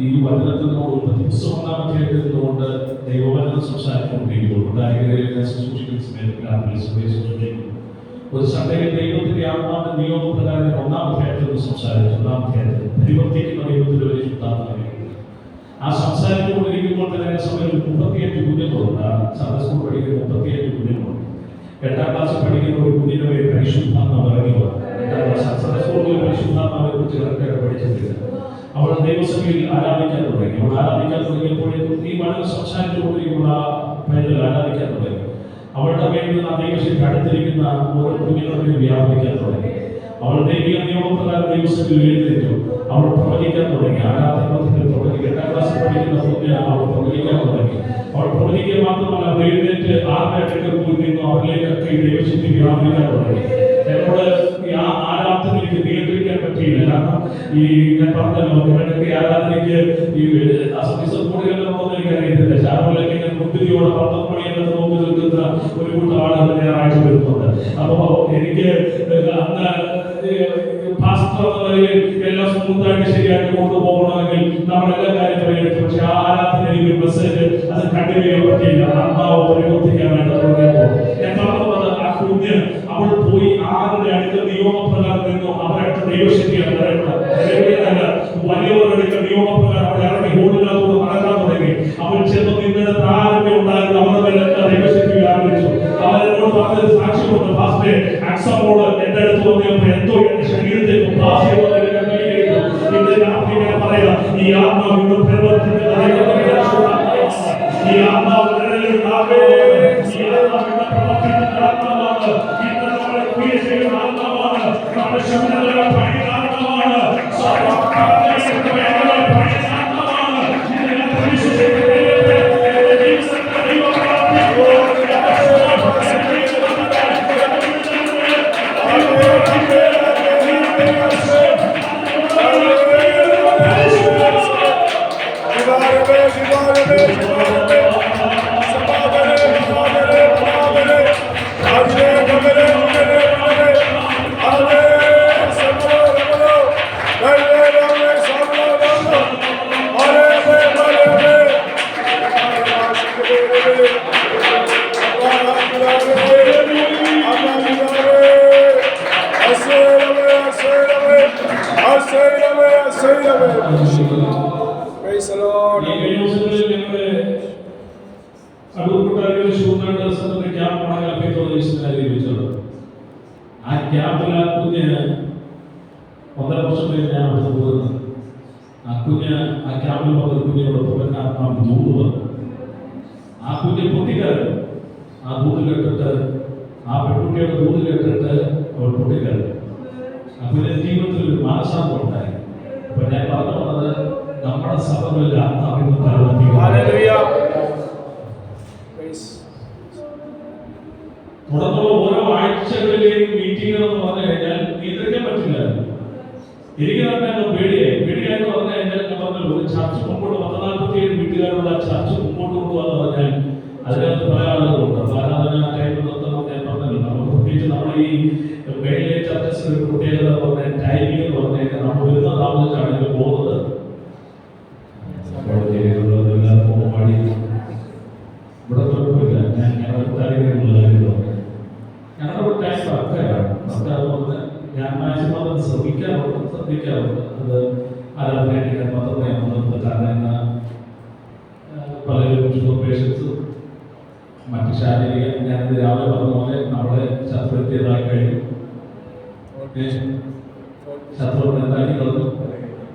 ഈ വചനത്തിനോട് 31-ാം അധ്യായത്തിൽ നിന്നുകൊണ്ട് ദൈവവചനം സംസാരിച്ചുകൊണ്ടിരിക്കുമ്പോൾ ശുശ്രൂഷിക്കുന്ന സമയത്ത് ശുശ്രൂഷിക്കുന്നു. ഒരു സഭയിൽ ദൈവത്തിന്റെ ആത്മാവിന്റെ നിയോഗപ്രകാരം 1-ാം അധ്യായത്തിൽ സംസാരിച്ചു. 1-ാം അധ്യായത്തിൽ പരിവർത്തിക്കുന്ന ദൈവത്തിന്റെ ഒരു ശുദ്ധാത്മാവിനെ ആ സംസാരിച്ചുകൊണ്ടിരിക്കുമ്പോൾ തന്നെ സഭയിൽ 35 കുഞ്ഞുങ്ങളുണ്ട്. സൺഡേ സ്കൂൾ പഠിക്കുന്ന 35 കുഞ്ഞുങ്ങളുണ്ട്. 8ാം ക്ലാസ്സിൽ പഠിക്കുന്ന ഒരു കുഞ്ഞിനെ പരിശുദ്ധാത്മാവ് ഇറങ്ങി വന്നു. 8ാം ക്ലാസ് സൺഡേ സ്കൂളിൽ പരിശുദ്ധാത്മാവിനെ കുറിച്ച് കറക്റ്റായിട്ട് പഠിച്ചിട്ടില്ല. അവൾ ദൈവസഭയിൽ ആരാധിക്കാൻ തുടങ്ങി. അവൾ ആരാധിക്കാൻ തുടങ്ങിയപ്പോഴേക്കും ഈ വളരെ സംസാരിച്ചുകൊണ്ടിരിക്കുമ്പോൾ ആ പൈതൽ ആരാധിക്കാൻ തുടങ്ങി. അവളുടെ മേലിൽ നിന്ന് ദൈവശക്തി അടുത്തിരിക്കുന്ന ഓരോ കുഞ്ഞുങ്ങളെയും വ്യാപിക്കാൻ തുടങ്ങി. അവൾ ദൈവിക നിയമപ്രകാരം ദൈവസഭയിൽ എഴുന്നേറ്റു. അവൾ പ്രവചിക്കാൻ തുടങ്ങി. ആരാധനത്തിൽ പ്രവചിക്കുക. 8ാം ക്ലാസ്സിൽ പഠിക്കുന്ന കുഞ്ഞ് അവൾ പ്രവചിക്കാൻ തുടങ്ങി. അവൾ പ്രവചിക്കുക മാത്രമല്ല, അവൾ എഴുന്നേറ്റ് ആരുടെ അടുക്കൽ പോയി നിന്നു അവരിലേക്കൊക്കെ ഈ ദൈവശക്തി വ്യാപിക്കാൻ തുടങ്ങി. എന്നോട് ഈ ആരാധനയ്ക്ക് നിയന്ത്രിക്കാൻ പറ്റിയില്ല. കാരണം ഈ ഞാൻ പറഞ്ഞല്ലോ, ഇവരുടെ ആരാധനയ്ക്ക് ഈ സപ്പോർട്ടുകളൊന്നും എനിക്ക് അറിയത്തില്ല. ശാപലൊക്കെ മുൻപിതിയോടെ 11 മണിയൊക്കെ നോക്കി നിൽക്കുന്ന ഒരു കൂട്ടം ആളുകൾ ഞായറാഴ്ച വരുന്നുണ്ട്. അപ്പോ എനിക്ക് അന്ന് പാസ്റ്റർ എന്ന നിലയിൽ എല്ലാം സ്മൂത്തായിട്ട് ശരിയായിട്ട് കൊണ്ടുപോകണമെങ്കിൽ നമ്മളെല്ലാ കാര്യം പരിഗണിച്ചു. പക്ഷെ ആ ആരാധനയിലെ മെസ്സേജ് അത് കണ്ടിന്യൂ ചെയ്യാൻ പറ്റിയില്ല. ആത്മാവ് പരിവർത്തിക്കാനായിട്ട് തുടങ്ങിയപ്പോൾ ഞാൻ പറഞ്ഞത് ആ കുഞ്ഞ് അവൾ പോയി ആരുടെ അടുത്ത നിയമപ്രകാരം നിന്നു. അവരടുത്ത ദൈവശക്തിയാണ് വലിയവരുടെ അടുത്ത നിയമപ്രകാരം അവിടെ ഇറങ്ങി ഹോളിനകത്തോട് നടക്കാൻ തുടങ്ങി. അവൻ ചെന്ന് നിങ്ങളുടെ താരത്തെ ഉണ്ടായിരുന്നു. അവരുടെ മേലൊക്കെ ദൈവശക്തി വ്യാപിച്ചു. അവരോട് പറഞ്ഞത് സാക്ഷ്യമുണ്ട്. ഫാസ്റ്റേ അക്സമോട് എന്റെ അടുത്ത് വന്നപ്പോ എന്തോ എന്റെ ശരീരത്തെ പറയാം. ഈ ആത്മാവ് ഇന്ന് പ്രവർത്തിക്കുന്ന ഈ ആത്മാവ് ആ ക്യാമ്പിൽ ആ കുഞ്ഞ് 1.5 വർഷം കഴിഞ്ഞ് ഞാൻ അവിടെ പോകുന്നത്. ആ കുഞ്ഞ് ആ ക്യാമ്പിൽ വന്ന കുഞ്ഞിനോട് ആത്മാവ് ദൂത് വന്നു. ആ കുഞ്ഞ് പൊട്ടിക്കരഞ്ഞു. ആ ദൂത് കേട്ടിട്ട്, ആ പെൺകുട്ടിയുടെ ദൂത് കേട്ടിട്ട് അവൾ പൊട്ടിക്കരഞ്ഞു. ആ കുഞ്ഞിന്റെ ജീവിതത്തിൽ ഒരു മാനസാന്തരം ഉണ്ടായി. അപ്പൊ ഞാൻ പറഞ്ഞു വന്നത്, നമ്മുടെ സഭകളിൽ ആത്മാവിന് തുടർന്നുള്ള ഓരോ ആഴ്ചകളിലെയും മീറ്റിങ്ങുകൾ എന്ന് പറഞ്ഞു കഴിഞ്ഞാൽ നിയന്ത്രിക്കാൻ പറ്റില്ല. എനിക്ക് തന്നെ പേടിയായെന്ന് പറഞ്ഞു കഴിഞ്ഞാൽ ഞാൻ പറഞ്ഞു, ഒരു ചർച്ച മുമ്പോട്ട് 147 വീട്ടുകാരുള്ള ചർച്ച മുമ്പോട്ട് കൊണ്ടുപോകാന്ന് പറഞ്ഞാൽ അതിനകത്ത് പല ആളുകളുണ്ട്. അപ്പൊ ആരാധന ടൈമിൽ നിർത്തണം. ഞാൻ പറഞ്ഞല്ലോ, നമ്മൾ പ്രത്യേകിച്ച് നമ്മൾ ഈ മേലെ ചർച്ചസിന് ഒരു പ്രത്യേകത പറഞ്ഞ ടൈമിംഗ് എന്ന് പറഞ്ഞു കഴിഞ്ഞാൽ നമ്മൾ വരുന്ന താമസിച്ചാണ് ഇത് പോകുന്നത്. ഇവിടെ കുഴപ്പമില്ല. ഞങ്ങളുടെ കാര്യങ്ങളുള്ള ഞങ്ങളുടെ ടൈം വർക്കാണ്. ഞാൻ മാക്സിമം അത് ശ്രദ്ധിക്കാറുണ്ട്. അത് ആരാധനയായിട്ട് മാത്രമേ നമ്മൾ കാരണം പലരും ഷുഗർ പേഷ്യൻസും മറ്റ് ശാരീരിക ഞാനിത് രാവിലെ പറഞ്ഞ പോലെ നമ്മുടെ ശത്രുത്യതായി കഴിഞ്ഞു. ശത്രു എന്താക്കി കളഞ്ഞു,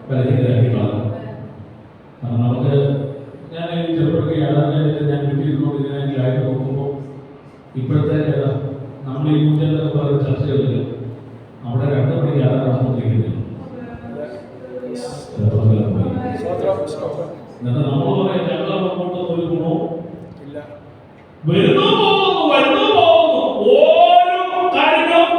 ബലഹീനരാക്കി കളഞ്ഞു. നമുക്ക് ഞാൻ ചെറുപ്പമൊക്കെ ആരാധനയായിട്ട് ഞാൻ വീട്ടിലിരുന്നോണ്ട് ഇതിനായി ലൈവ് നോക്കുമ്പോൾ ഇപ്പോഴത്തെ നമ്മൾ ഈ ന്യൂജനൊക്കെ പറയുന്ന ചർച്ചകളിൽ അവിടെ 2 മണിക്ക് ആരാധന നടന്നുകൊണ്ടിരിക്കുന്നത്. എന്നിട്ട് നമ്മൾ പറയാം ഞങ്ങളെ കൊണ്ട് ഒരു ഗുണവും ഇല്ല. വരുന്നു പോകുന്നു ഓരോ കാര്യങ്ങളും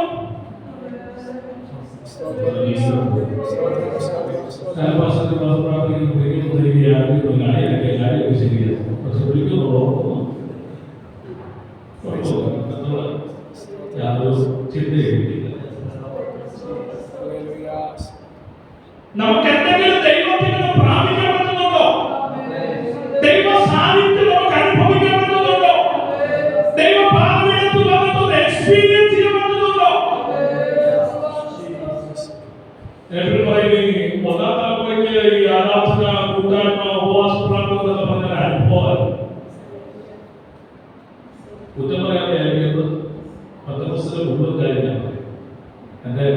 നമുക്ക് എന്തെങ്കിലും ദൈവത്തിൽ നിന്ന് പ്രാപിക്കാൻ പറ്റുന്നുണ്ടോ? ദൈവ സാന്നിധ്യം നമുക്ക് അനുഭവിക്കാൻ പറ്റുന്നുണ്ടോ? ദൈവ പാതയിൽ വന്നിട്ട് എക്സ്പീരിയൻസ് ചെയ്യാൻ പറ്റുന്നുണ്ടോ? മനസ്സിൽ മുഴുവൻ കാര്യം എൻ്റെ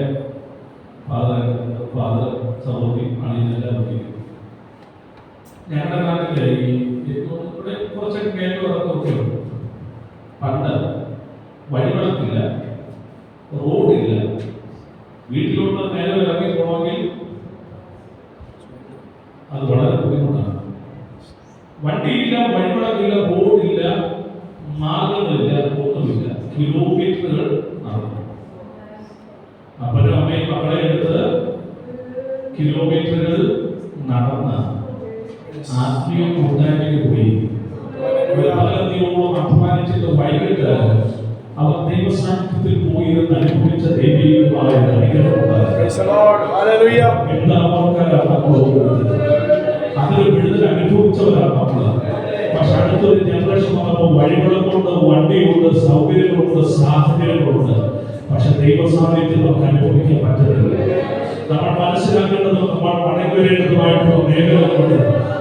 ഫാദർ സഹോദരി ആണെന്നെല്ലാം വിളിക്കും. ഞങ്ങളുടെ നാട്ടിലെ ഇവിടെ കുറച്ചൊക്കെ കേട്ടുറക്കൊക്കെ ഉണ്ട്. പണ്ട് വഴിവെള്ളത്തില്ല, റോഡില്ല, വീട്ടിലോട്ട് നേരെ ഇറങ്ങി പോകണമെങ്കിൽ അത് വളരെ ബുദ്ധിമുട്ടാണ്. വണ്ടിയില്ല, വഴിവെള്ളമില്ല, റോഡില്ല, മാർഗങ്ങളില്ല, ഒന്നുമില്ല. കിലോമീറ്ററുകൾ നടന്നു. അപ്പനും അമ്മയും മക്കളെ എടുത്ത് കിലോമീറ്ററുകൾ നടന്ന് ആത്മീയ കൂട്ടായ്മയ്ക്ക് പോയി. അഭിമാനിച്ചിട്ട് വൈകിട്ട് അവർ ദൈവസാന്നിധ്യത്തിൽ പോയി അനുഭവിച്ച ദൈവീകമായ അതൊരു വിടുതൽ അനുഭവിച്ചവരാണ് നമ്മൾ. പക്ഷെ അടുത്തൊരു ജനറേഷൻ വന്നപ്പോൾ വഴികളുണ്ട്, വണ്ടിയുണ്ട്, സൗകര്യങ്ങളുണ്ട്, സാഹചര്യങ്ങളുണ്ട്. പക്ഷെ ദൈവസാന്നിധ്യം നമുക്ക് അനുഭവിക്കാൻ പറ്റുന്നില്ല. നമ്മൾ മനസ്സിലാക്കേണ്ടതും നമ്മൾ മടങ്ങി വരേണ്ടതുമായിട്ടുള്ള മേഖലകളുണ്ട്.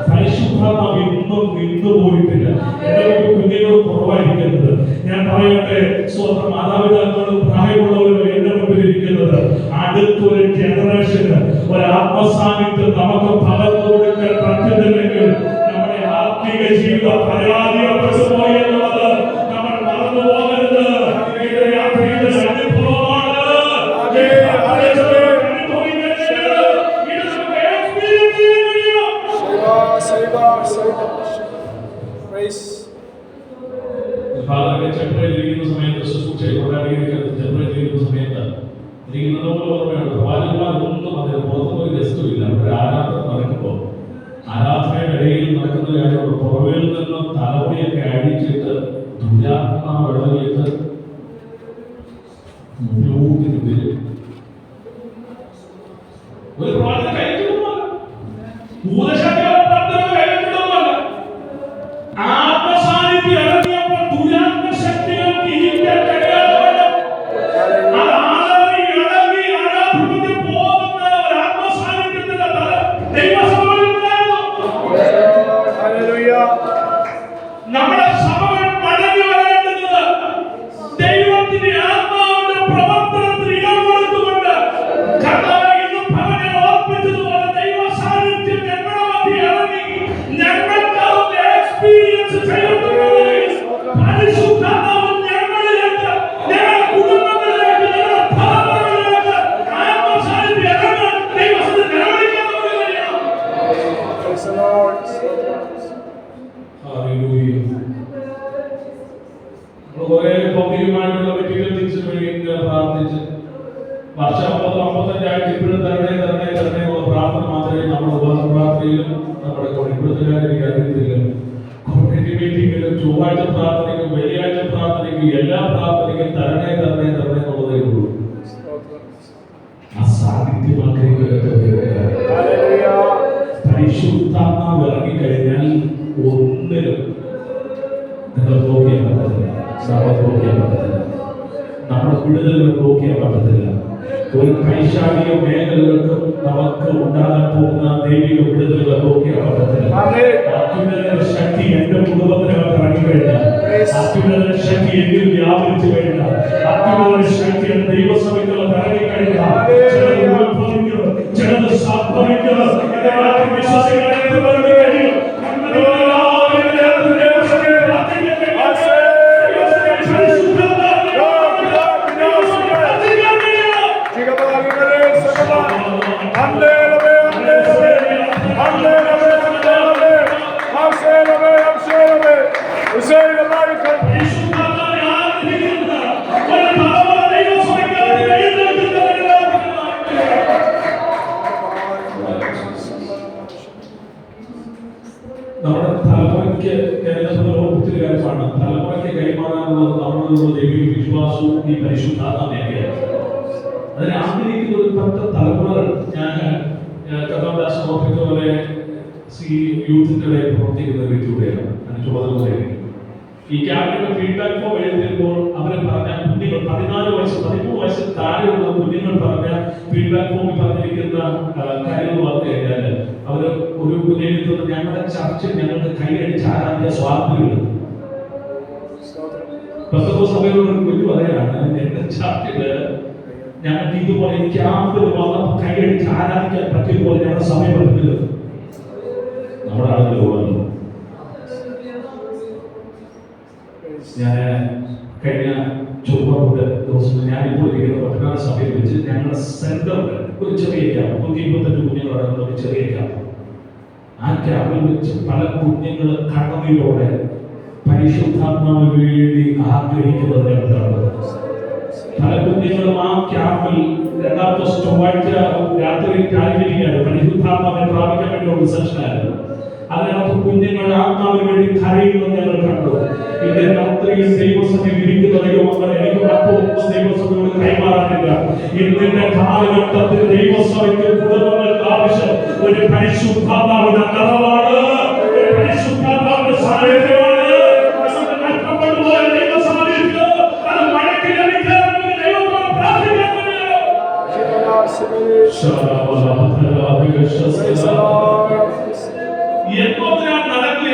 പരിശുദ്ധാത്മാവ് ഇന്നും നിന്നു പോയിട്ടില്ല. എന്റെ കുഞ്ഞുങ്ങൾ കുറവായിരിക്കുന്നത് ഞാൻ പറയട്ടെ. സ്വന്തം മാതാപിതാക്കളും പ്രായമുള്ളവരും എന്റെ മുമ്പിൽ ഇരിക്കുന്നത് അടുത്തൊരു ജനറേഷന് ഒരു ആത്മസാന്നിധ്യം നമുക്ക് പകർന്നു കൊടുക്കാൻ പറ്റുന്നില്ലെങ്കിൽ നമ്മുടെ ആത്മീക ജീവിതം പരാജയപ്പെട്ടു പോയി എന്നുള്ളത് നമ്മൾ മറന്നു പോകരുത്. ചെറുപ്പയിലിരിക്കുന്ന സമയത്ത് ചെറുപ്പയിലിരിക്കുന്ന സമയത്ത് ഇരിക്കുന്നതുപോലെ ഓർമ്മയുണ്ട്. പ്രവാചകന്മാരൊന്നും അതിന് പുറത്തുപോയി ഗസ്റ്റുമില്ല. അവരുടെ ആരാധന നടക്കുമ്പോൾ ആരാധനയുടെ ഇടയിൽ നടക്കുന്ന കാര്യമുണ്ട്. പുറമേൽ നിന്ന് തലമുടിയൊക്കെ അഴിച്ചിട്ട് ദുരാത്മാ വിളവിട്ട് മുന്നോട്ടിന് വരും. ഒരു പ്രവാചകൻ കഴിക്കുന്നതല്ല, ആത്മസാന്നിധ്യം ഇറങ്ങിയപ്പോൾ ദുരാത്മശക്തികൾക്ക് ഇരിക്കാൻ കഴിയാതെ ഇറങ്ങി ആരാധനയ്ക്ക് പോകുന്ന ഒരു ആത്മസാന്നിധ്യത്തിന്റെ ദൈവസഭയിൽ നമ്മുടെ സഭകൾ മടങ്ങി വരേണ്ടത് ദൈവത്തിന്റെ ആത്മാവിന്റെ പ്രവർത്തനത്തിന് ഇടം കൊടുത്തുകൊണ്ട് കർത്താവ് ഇന്നും ഭവനെ ഓർപ്പിച്ചതുപോലെ ദൈവ സാന്നിധ്യം ഞങ്ങളുടെ മധ്യേ ഇറങ്ങി ഞങ്ങൾക്ക് അതിന്റെ എക്സ്പീരിയൻസ് ചെയ്യുന്നത് പരിശുദ്ധാത്മാവ് ഞങ്ങളിലേക്ക്, ഞങ്ങളുടെ കുടുംബങ്ങളിലേക്ക്, ഞങ്ങളുടെ ഭവനങ്ങളിലേക്ക് ആത്മസാന്നിധ്യം ഇറങ്ങാൻ ദൈവത്തിന് നിലവിളിക്കാൻ നമുക്ക് കഴിയണം. കുറെ ഭൗതികമായിട്ടുള്ള മെറ്റീരിയൽ തിരിച്ചു വേണ്ടി പ്രാർത്ഥിച്ച് വർഷം 50-55 ഇപ്പോഴും തരണേ തരണേ തരണേ എന്നുള്ള പ്രാർത്ഥന മാത്രമേ നമ്മുടെ ഉപവാസ പ്രാർത്ഥനയിലും നമ്മുടെ ഇവിടുത്തുകാരെ എനിക്ക് അറിയത്തില്ല. കോർഡിനേറ്റീവ് മീറ്റിംഗിലും ചൊവ്വാഴ്ച പ്രാർത്ഥനയ്ക്കും വെള്ളിയാഴ്ച പ്രാർത്ഥനയ്ക്കും എല്ലാ പ്രാർത്ഥനയ്ക്കും തരണേ തരണേ തരണേ എന്നുള്ളതേ ഉള്ളൂ. ആ സാന്നിധ്യം പരിശുദ്ധാത്മാവ് ഇറങ്ങിക്കഴിഞ്ഞാൽ ഒന്നിനും നിങ്ങൾ നോക്കിയാൽ പറ്റത്തില്ല, സഭ നോക്കിയാൽ പറ്റത്തില്ല, നമ്മുടെ വിടുതലുകൾ നോക്കിയാൽ പറ്റത്തില്ല. ഒരു പൈശാചിക മേഖലകൾക്കും നമുക്ക് ഉണ്ടാകാൻ പോകുന്ന ദൈവിക വിടുതലുകൾ നോക്കിയാൽ പറ്റത്തില്ല. അത്യുന്നതന്റെ ശക്തി എന്റെ കുടുംബത്തിനകത്ത് ഇറങ്ങിക്കഴിഞ്ഞാൽ, അത്യുന്നതന്റെ ശക്തി എന്നിൽ വ്യാപരിച്ചു കഴിഞ്ഞാൽ, അത്യുന്നതന്റെ ശക്തി എന്റെ ദൈവസഭയ്ക്കകത്ത് ഇറങ്ങിക്കഴിഞ്ഞാൽ ചിലത് ഉത്ഭവിക്കും, ചിലത് സംഭവിക്കും. വിശ്വാസികളെ നമ്മുടെ തലമുറയ്ക്ക് ഓർപ്പിച്ചൊരു കാര്യമാണ്. തലമുറയ്ക്ക് കൈമാറാനുള്ളത് നമ്മളുടെ ദൈവിക വിശ്വാസവും ഈ പരിശുദ്ധാത്മയാണ്. അതിനെ ആഗ്രഹിക്കുന്ന ഒരു 10 തലമുറകൾ ഞാൻ കഥാദാസ് ഓർപ്പിച്ച പോലെ യൂത്തിന്റെ ഇടയിൽ പ്രവർത്തിക്കുന്ന ഒരു വ്യക്തിയുടെയാണ് അതിന് ചുമതല. ഈ ക്യാമ്പിന്റെ ഫീഡ്ബാക്ക് ഫോം എഴുതിയപ്പോൾ അവർ പറഞ്ഞ കുഞ്ഞുങ്ങൾ 14 വയസ്സ് 13 വയസ്സിൽ താഴെയുള്ള കുഞ്ഞുങ്ങൾ പറഞ്ഞ ഫീഡ്ബാക്ക് ഫോമിൽ പറഞ്ഞിരിക്കുന്ന കാര്യങ്ങൾ പറഞ്ഞു കഴിഞ്ഞാൽ അവർ ഒരു കുഞ്ഞെഴുതുന്നത് ഞങ്ങളുടെ ചർച്ചിൽ ഞങ്ങൾക്ക് കൈയടിച്ച് ആരാധ്യ സ്വാതന്ത്ര്യമുണ്ട്. സഭയോട് ഒരു കുഞ്ഞു പറയാണ്, എന്റെ ഞങ്ങൾക്ക് ഇതുപോലെ ക്യാമ്പിൽ വന്നപ്പോൾ കൈയടിച്ച് ആരാധിക്കാൻ പറ്റിയതുപോലെ ഞങ്ങളുടെ സമയം പറ്റുന്നത് നമ്മുടെ ആളുകളോടല്ലോ. ഞാൻ കഴിഞ്ഞ ചൊവ്വാഴ്ച ദിവസം ഞാനിപ്പോൾ ഇരിക്കുന്ന പട്ടണ സഭയിൽ വെച്ച് ഞങ്ങളുടെ സെന്ററിൽ ഒരു ചെറിയ ക്യാമ്പ് 125 കുഞ്ഞുങ്ങളടങ്ങുന്ന ഒരു ചെറിയ ക്യാമ്പ്. ആ ക്യാമ്പിൽ വെച്ച് പല കുഞ്ഞുങ്ങൾ കണ്ണുനീരോടെ പരിശുദ്ധാത്മാവിന് വേണ്ടി ആഗ്രഹിക്കുന്നത് ഞാൻ കണ്ടത്. പല കുഞ്ഞുങ്ങളും ആ ക്യാമ്പിൽ രണ്ടാമത്തെ ചൊവ്വാഴ്ച രാത്രി കാലിരിക്കുകയാണ്. പരിശുദ്ധാത്മാവിനെ പ്രാപിക്കാൻ വേണ്ടിയുള്ള സെഷനായിരുന്നു. അതിനകത്ത് കുഞ്ഞുങ്ങൾ ആത്മാവിന് വേണ്ടി കരയുന്നത് ഞങ്ങൾ കണ്ടു. ഇന്ന് രാത്രിയിൽ ദൈവസഭയിൽ ഇരിക്കുന്ന ദൈവമക്കളെ എനിക്ക് മറ്റൊന്നും ദൈവസഭയോട് കൈമാറാനില്ല. ഇന്നിന്റെ കാലഘട്ടത്തിൽ ദൈവസഭയ്ക്ക് കുടുംബങ്ങൾക്ക് ആവശ്യം ഒരു പരിശുദ്ധാത്മാവിന്റെ നിറവാണ്, ഒരു പരിശുദ്ധാത്മാവിന്റെ സാന്നിധ്യമാണ്.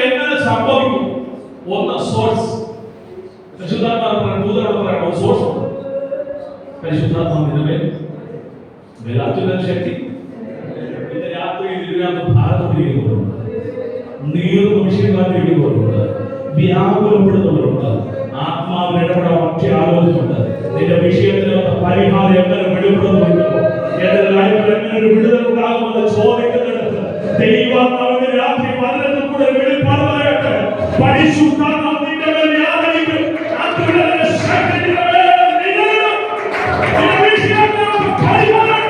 എങ്ങനെ സംഭവിക്കും? ഒന്ന് സോഴ്സ്. പരിശുദ്ധാത്മാവ് സോഴ്സ് ഉണ്ട്. പരിശുദ്ധാത്മാവിന്റെ ശക്തി ഇന്ന് രാത്രിയിൽ ഇതിനകത്ത് ഭാരതത്തിരിക്കുന്നവരുണ്ട്, നീറുന്ന വിഷയങ്ങളായിരിക്കുന്നവരുണ്ട്, വ്യാകുലപ്പെടുന്നവരുണ്ട്. ആത്മാവിന് ഇടപെടാൻ മറ്റേ ആലോചനയുണ്ട്. നിന്റെ വിഷയത്തിനകത്ത് പരിഹാരം എങ്ങനെ വെളിപ്പെടുന്നുണ്ടോ, എന്റെ ലൈഫിൽ എങ്ങനെ ഒരു വിടുതൽ ഉണ്ടാകുമെന്ന് ചോദിക്കുന്നിടത്ത് ദൈവാത്മാവിന്റെ രാത്രി വചനത്തിൽ കൂടെ വെളിപ്പാട് പറയട്ടെ. പരിശുദ്ധാത്മാവ് നിന്റെ മേൽ വ്യാപരിക്കും. ആത്മാവിന്റെ ശക്തി നിന്റെ മേൽ നിഴലിടും. നിന്റെ വിഷയത്തിനകത്ത് പരിഹാരമുണ്ട്.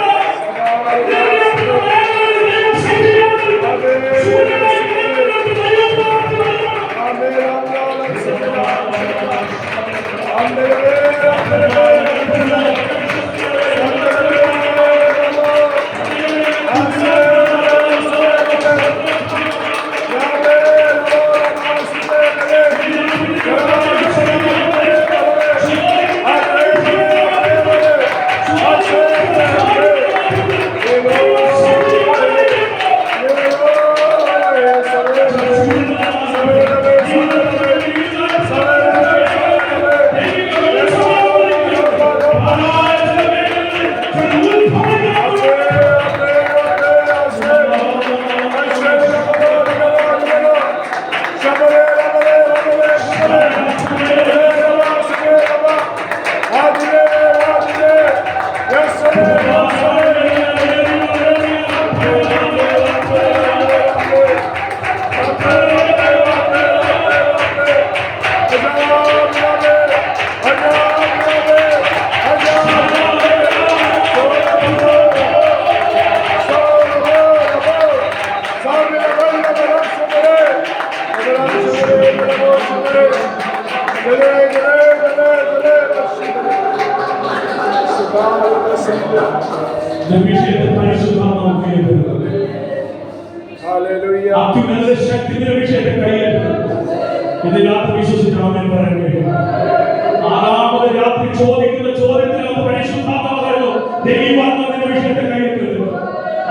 ആറാമത് രാത്രി ചോദിക്കുന്ന ചോദ്യത്തിനകത്ത് പരിശുദ്ധാത്മാവ് ദൈവാത്മാവിന്റെ വിഷയത്തെ കൈയെടുക്കുന്നു.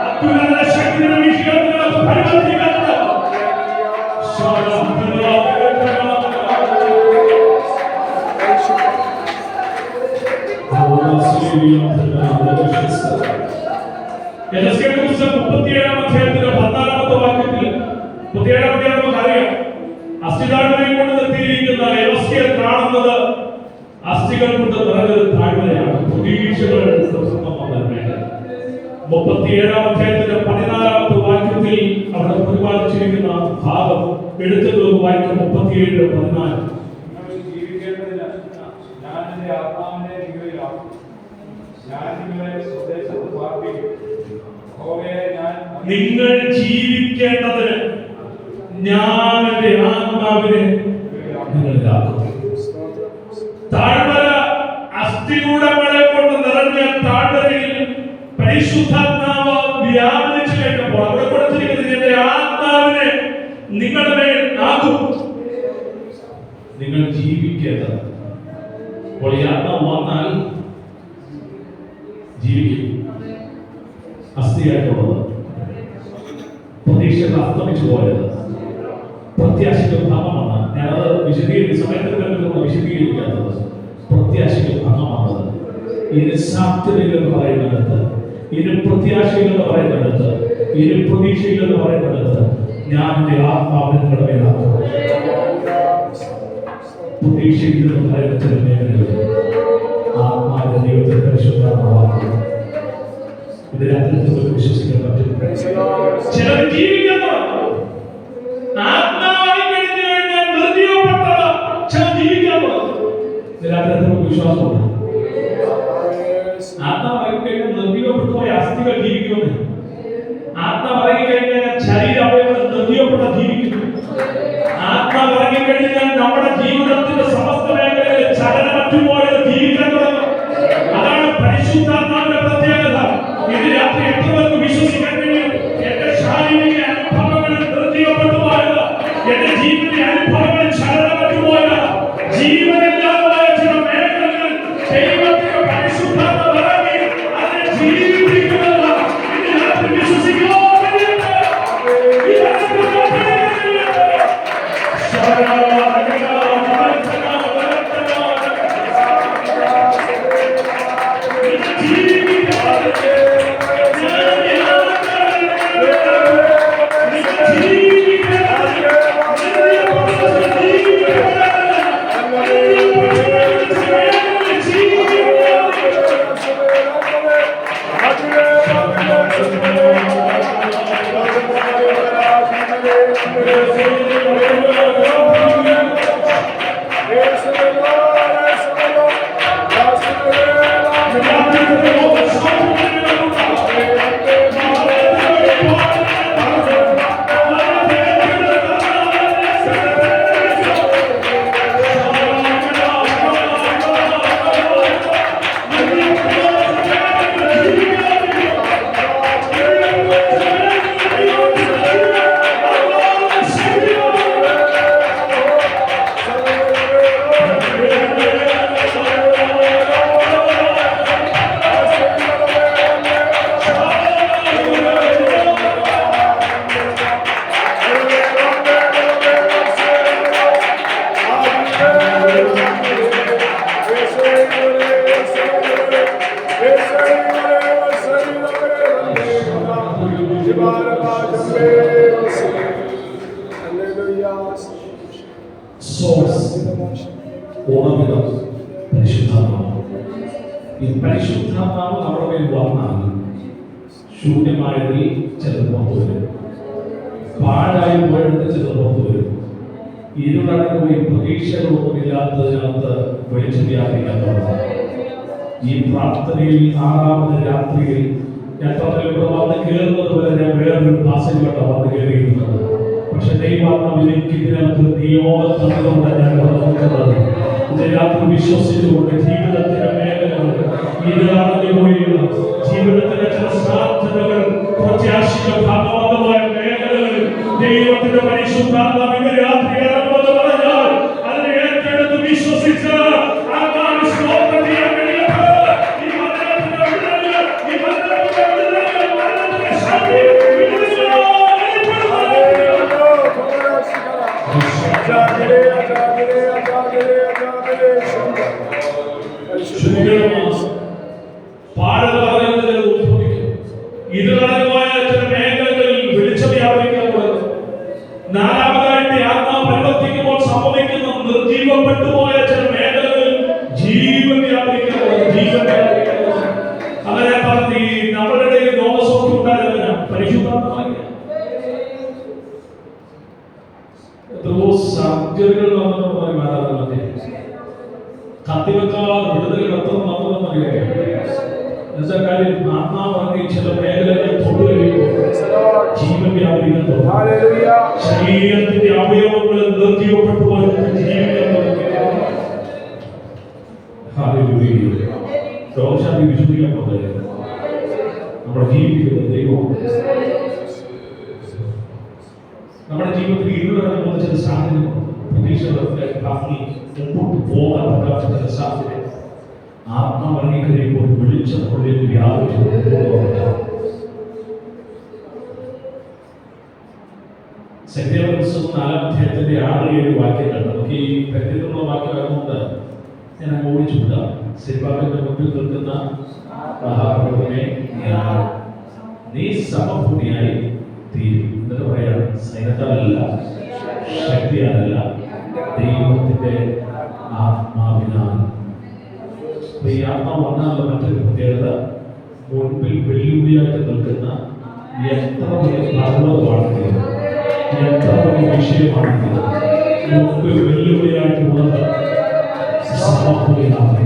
അത്യുന്നത ശക്തിയുടെ വിഷയത്തിനകത്ത് പരിവർത്തിക്കുന്നത് അസ്ഥിതാഴ്മയെ കൊണ്ട് നിർത്തിയിരിക്കുന്ന വ്യവസ്ഥയെ കാണുന്നത് അസ്ഥികൾ കൊണ്ട് നിറഞ്ഞത് താഴ്മയാണ്. പ്രതീക്ഷകൾ 37-ാം അധ്യായത്തിന്റെ 14-ാമത്തെ വാക്യത്തിൽ അവിടെ പ്രതിപാദിച്ചിരിക്കുന്ന ഭാഗം എടുത്തത് വാക്യം 37-14. നിങ്ങൾ ജീവിക്കേണ്ടതിന് ഞാൻ എന്റെ ആത്മാവിനെ നിങ്ങളിലാക്കും. താഴ്വര അസ്ഥികൂടങ്ങളെ കൊണ്ട് നിറഞ്ഞ താഴ്വരയിൽ പരിശുദ്ധാത്മാവ് വ്യാപരിച്ചു കഴിഞ്ഞപ്പോൾ അവിടെ കൊടുത്തിരിക്കുന്നത് എന്റെ ആത്മാവിനെ നിങ്ങളുടെ മേൽ ആക്കും. നിങ്ങൾ ജീവിക്കേണ്ടത്. അപ്പോൾ ഈ ആത്മാവ് വന്നാൽ ജീവിക്കും. അസ്ഥിയായിട്ടുള്ളത്, പ്രതീക്ഷകൾ അസ്തമിച്ചു പോയത്, പ്രത്യാശകൾ ഭംഗമാണ്. ഞാനത് വിശദീകരിക്കുന്ന സമയത്ത് വിശദീകരിക്കാത്തത്. പ്രത്യാശകൾ ഭംഗമാണത്. ഇനി സാധ്യതയിലെന്ന് പറയുന്നിടത്ത്, ഇനി പ്രത്യാശയിലെന്ന് പറയുന്നിടത്ത്, ഇനി പ്രതീക്ഷയിലെന്ന് പറയുന്നിടത്ത് ഞാൻ എൻ്റെ ആത്മാവിനെ നിങ്ങളുടെ മേലാക്കും. പ്രതീക്ഷയില്ലെന്ന് പറയുന്ന ചില മേഖലകളിൽ ആത്മാവിന്റെ ദൈവത്തെ പരിശുദ്ധമാക്കും. ഇതിനകത്ത് വിശ്വസിക്കാൻ പറ്റും. ചിലർ ജീവിക്കാൻ ആത്മാവായി കഴിഞ്ഞു കഴിഞ്ഞാൽ നിർജീവപ്പെട്ടത് ചിലർ ജീവിക്കാൻ ഇതിനകത്ത് വിശ്വാസമുണ്ട്. ആത്മാവായി കഴിഞ്ഞാൽ നിർജീവപ്പെട്ടു പോയ അസ്ഥികൾ ജീവിക്കുന്നു. ആത്മാവായി കഴിഞ്ഞാൽ ശരീര അവയവങ്ങൾ നിർജീവപ്പെട്ട ജീവിക്കുന്നു. ആത്മാവായി കഴിഞ്ഞാൽ നമ്മുടെ ജീവിതത്തിന്റെ സമസ്ത മേഖലകളിൽ ചലനമറ്റുപോയത് ജീവിക്കാൻ തുടങ്ങും. അതാണ് പരിശുദ്ധാത്മാവിന്റെ പ്രത്യേകത. ഇത് രാത്രി എത്ര പേർക്ക് വിശ്വസിക്കാൻ കഴിയും? എന്റെ ശാരീരിക അനുഭവങ്ങളിൽ നിർജീവപ്പെട്ടു പോയത്, എന്റെ ജീവിത അനുഭവങ്ങളിൽ ചലനമറ്റു പോയത്, ജീവനില്ലാതായ ചില മേഖലകൾ ദൈവത്തിന്റെ പരിശുദ്ധാത്മാവ് ഇറങ്ങി അതിനെ ജീവിപ്പിക്കുന്നത് ഇത് രാത്രി വിശ്വസിക്കുമോ? ഉറവിടം പരിശുദ്ധാത്മാവ്. ഈ പരിശുദ്ധാത്മാവ് നമ്മുടെ മേൽ വന്നാൽ ശൂന്യമായതിൽ ചിലത് പുറത്തു വരും, പാഴായി പോയെടുത്ത് ചിലത് പുറത്തു വരും. ഇരുളടങ്ങ് പോയി പ്രതീക്ഷകളൊന്നുമില്ലാത്തതിനകത്ത് വെളിച്ചം വ്യാപിക്കാൻ തുടങ്ങും. ഈ പ്രാർത്ഥനയിൽ 6ാമത് രാത്രിയിൽ ഞാൻ ഇവിടെ വന്ന് കയറുന്നത് വരെ ഞാൻ വേറൊരു ഭാഷയിലോട്ട് വന്ന് കയറിയിരുന്നത്. പക്ഷെ ദൈവാത്മാവിലേക്ക് ഇതിനകത്ത് നിയോഗത്തോടെ ഞാൻ വളർന്നത് ഇതിനകത്ത് വിശ്വസിച്ചുകൊണ്ട് ജീവിതത്തിന്റെ മേഖലകൾ ഇതിലടങ്ങി പോയുള്ള ജീവിതത്തിന്റെ ചില സാധ്യതകൾ പ്രത്യാശിച്ച ഭാഗമായ മേഖലകളിൽ ദൈവത്തിന്റെ പരിശുദ്ധാത്മാവിന്റെ രാത്രി ഇറങ്ങുമെന്ന് പറഞ്ഞാൽ അതിനെ ഏറ്റെടുത്ത് വിശ്വസിച്ച് ഇതിലടങ്ങുമായ ചില മേഖലകളിൽ വെളിച്ചം വ്യാപരിക്കാൻ തുടങ്ങും. 4ാമതായിട്ട് ആത്മാവ് പരിവർത്തിക്കുമ്പോൾ സംഭവിക്കുന്ന നിർജീവപ്പെട്ടുപോയ ചില മേഖലകളിൽ ജീവൻ വ്യാപരിക്കാൻ തുടങ്ങും. അങ്ങനെ പറഞ്ഞ് നമ്മുടെ ഇടയിൽ രോഗസൗഖ്യം ഉണ്ടായിരുന്നില്ല. പരിശുദ്ധാത്മാവില്ല. എത്രയോ സർജറികൾ നടന്നു മാറാറുണ്ട്. കത്തിവെക്കാതെ വിടുതൽ എത്ര നടന്നറിയാം. എന്താ കാര്യം? ആത്മാവാണ് ചില മേഖലകൾ തൊട്ടു കഴിയുമ്പോൾ ജീവൻ വ്യാപരിക്കാൻ തുടങ്ങും. ശരീരത്തിന്റെ അവയവങ്ങൾ നിർജീവപ്പെട്ടു പോയിട്ട് ജീവിക്കാൻ തുടങ്ങി. രോഗശാന്തി വിശുദ്ധിക്കാൻ പോകുന്നത് നമ്മുടെ ജീവിക്കുന്നത് ദൈവമാണ്. നമ്മുടെ ജീവിതത്തിൽ ഇരുളടങ്ങുന്ന ചില സാഹചര്യങ്ങളുണ്ട്. പ്രതീക്ഷകളൊക്കെ ബാക്കി മുമ്പോട്ട് പോകാൻ പറ്റാത്ത ചില സാഹചര്യം ആത്മാവറങ്ങി കഴിയുമ്പോൾ വെളിച്ചത്തിലേക്ക് വ്യാപിച്ചു. സത്യാവസ്ഥ 4-ാം അധ്യായത്തിന്റെ 6-7 വാക്യങ്ങൾ നമുക്ക് ഈ പ്രത്യേകമുള്ള വാക്യം ആയതുകൊണ്ട് ഞാൻ ഓടിച്ചു വിടാം. സിൽവാവിന്റെ മുമ്പിൽ നിൽക്കുന്ന മഹാപ്രഭുവിനെ നീ സമഭൂമിയായി തീരും. എന്നിട്ട് പറയാം, സ്നേഹത്താലല്ല, ശക്തിയാലല്ല, ദൈവത്തിന്റെ ആത്മാവിനാൽ. ഈ ആത്മാവ് വന്നാലുള്ള മറ്റൊരു പ്രത്യേകത, മുൻപിൽ വെല്ലുവിളിയായിട്ട് നിൽക്കുന്ന എത്ര വലിയ ഭാഗവതമാണെങ്കിലും എത്ര വലിയ വിഷയമാണെങ്കിലും മുൻപിൽ വെല്ലുവിളിയായിട്ടുള്ളത് സമഭൂമിയാണ്.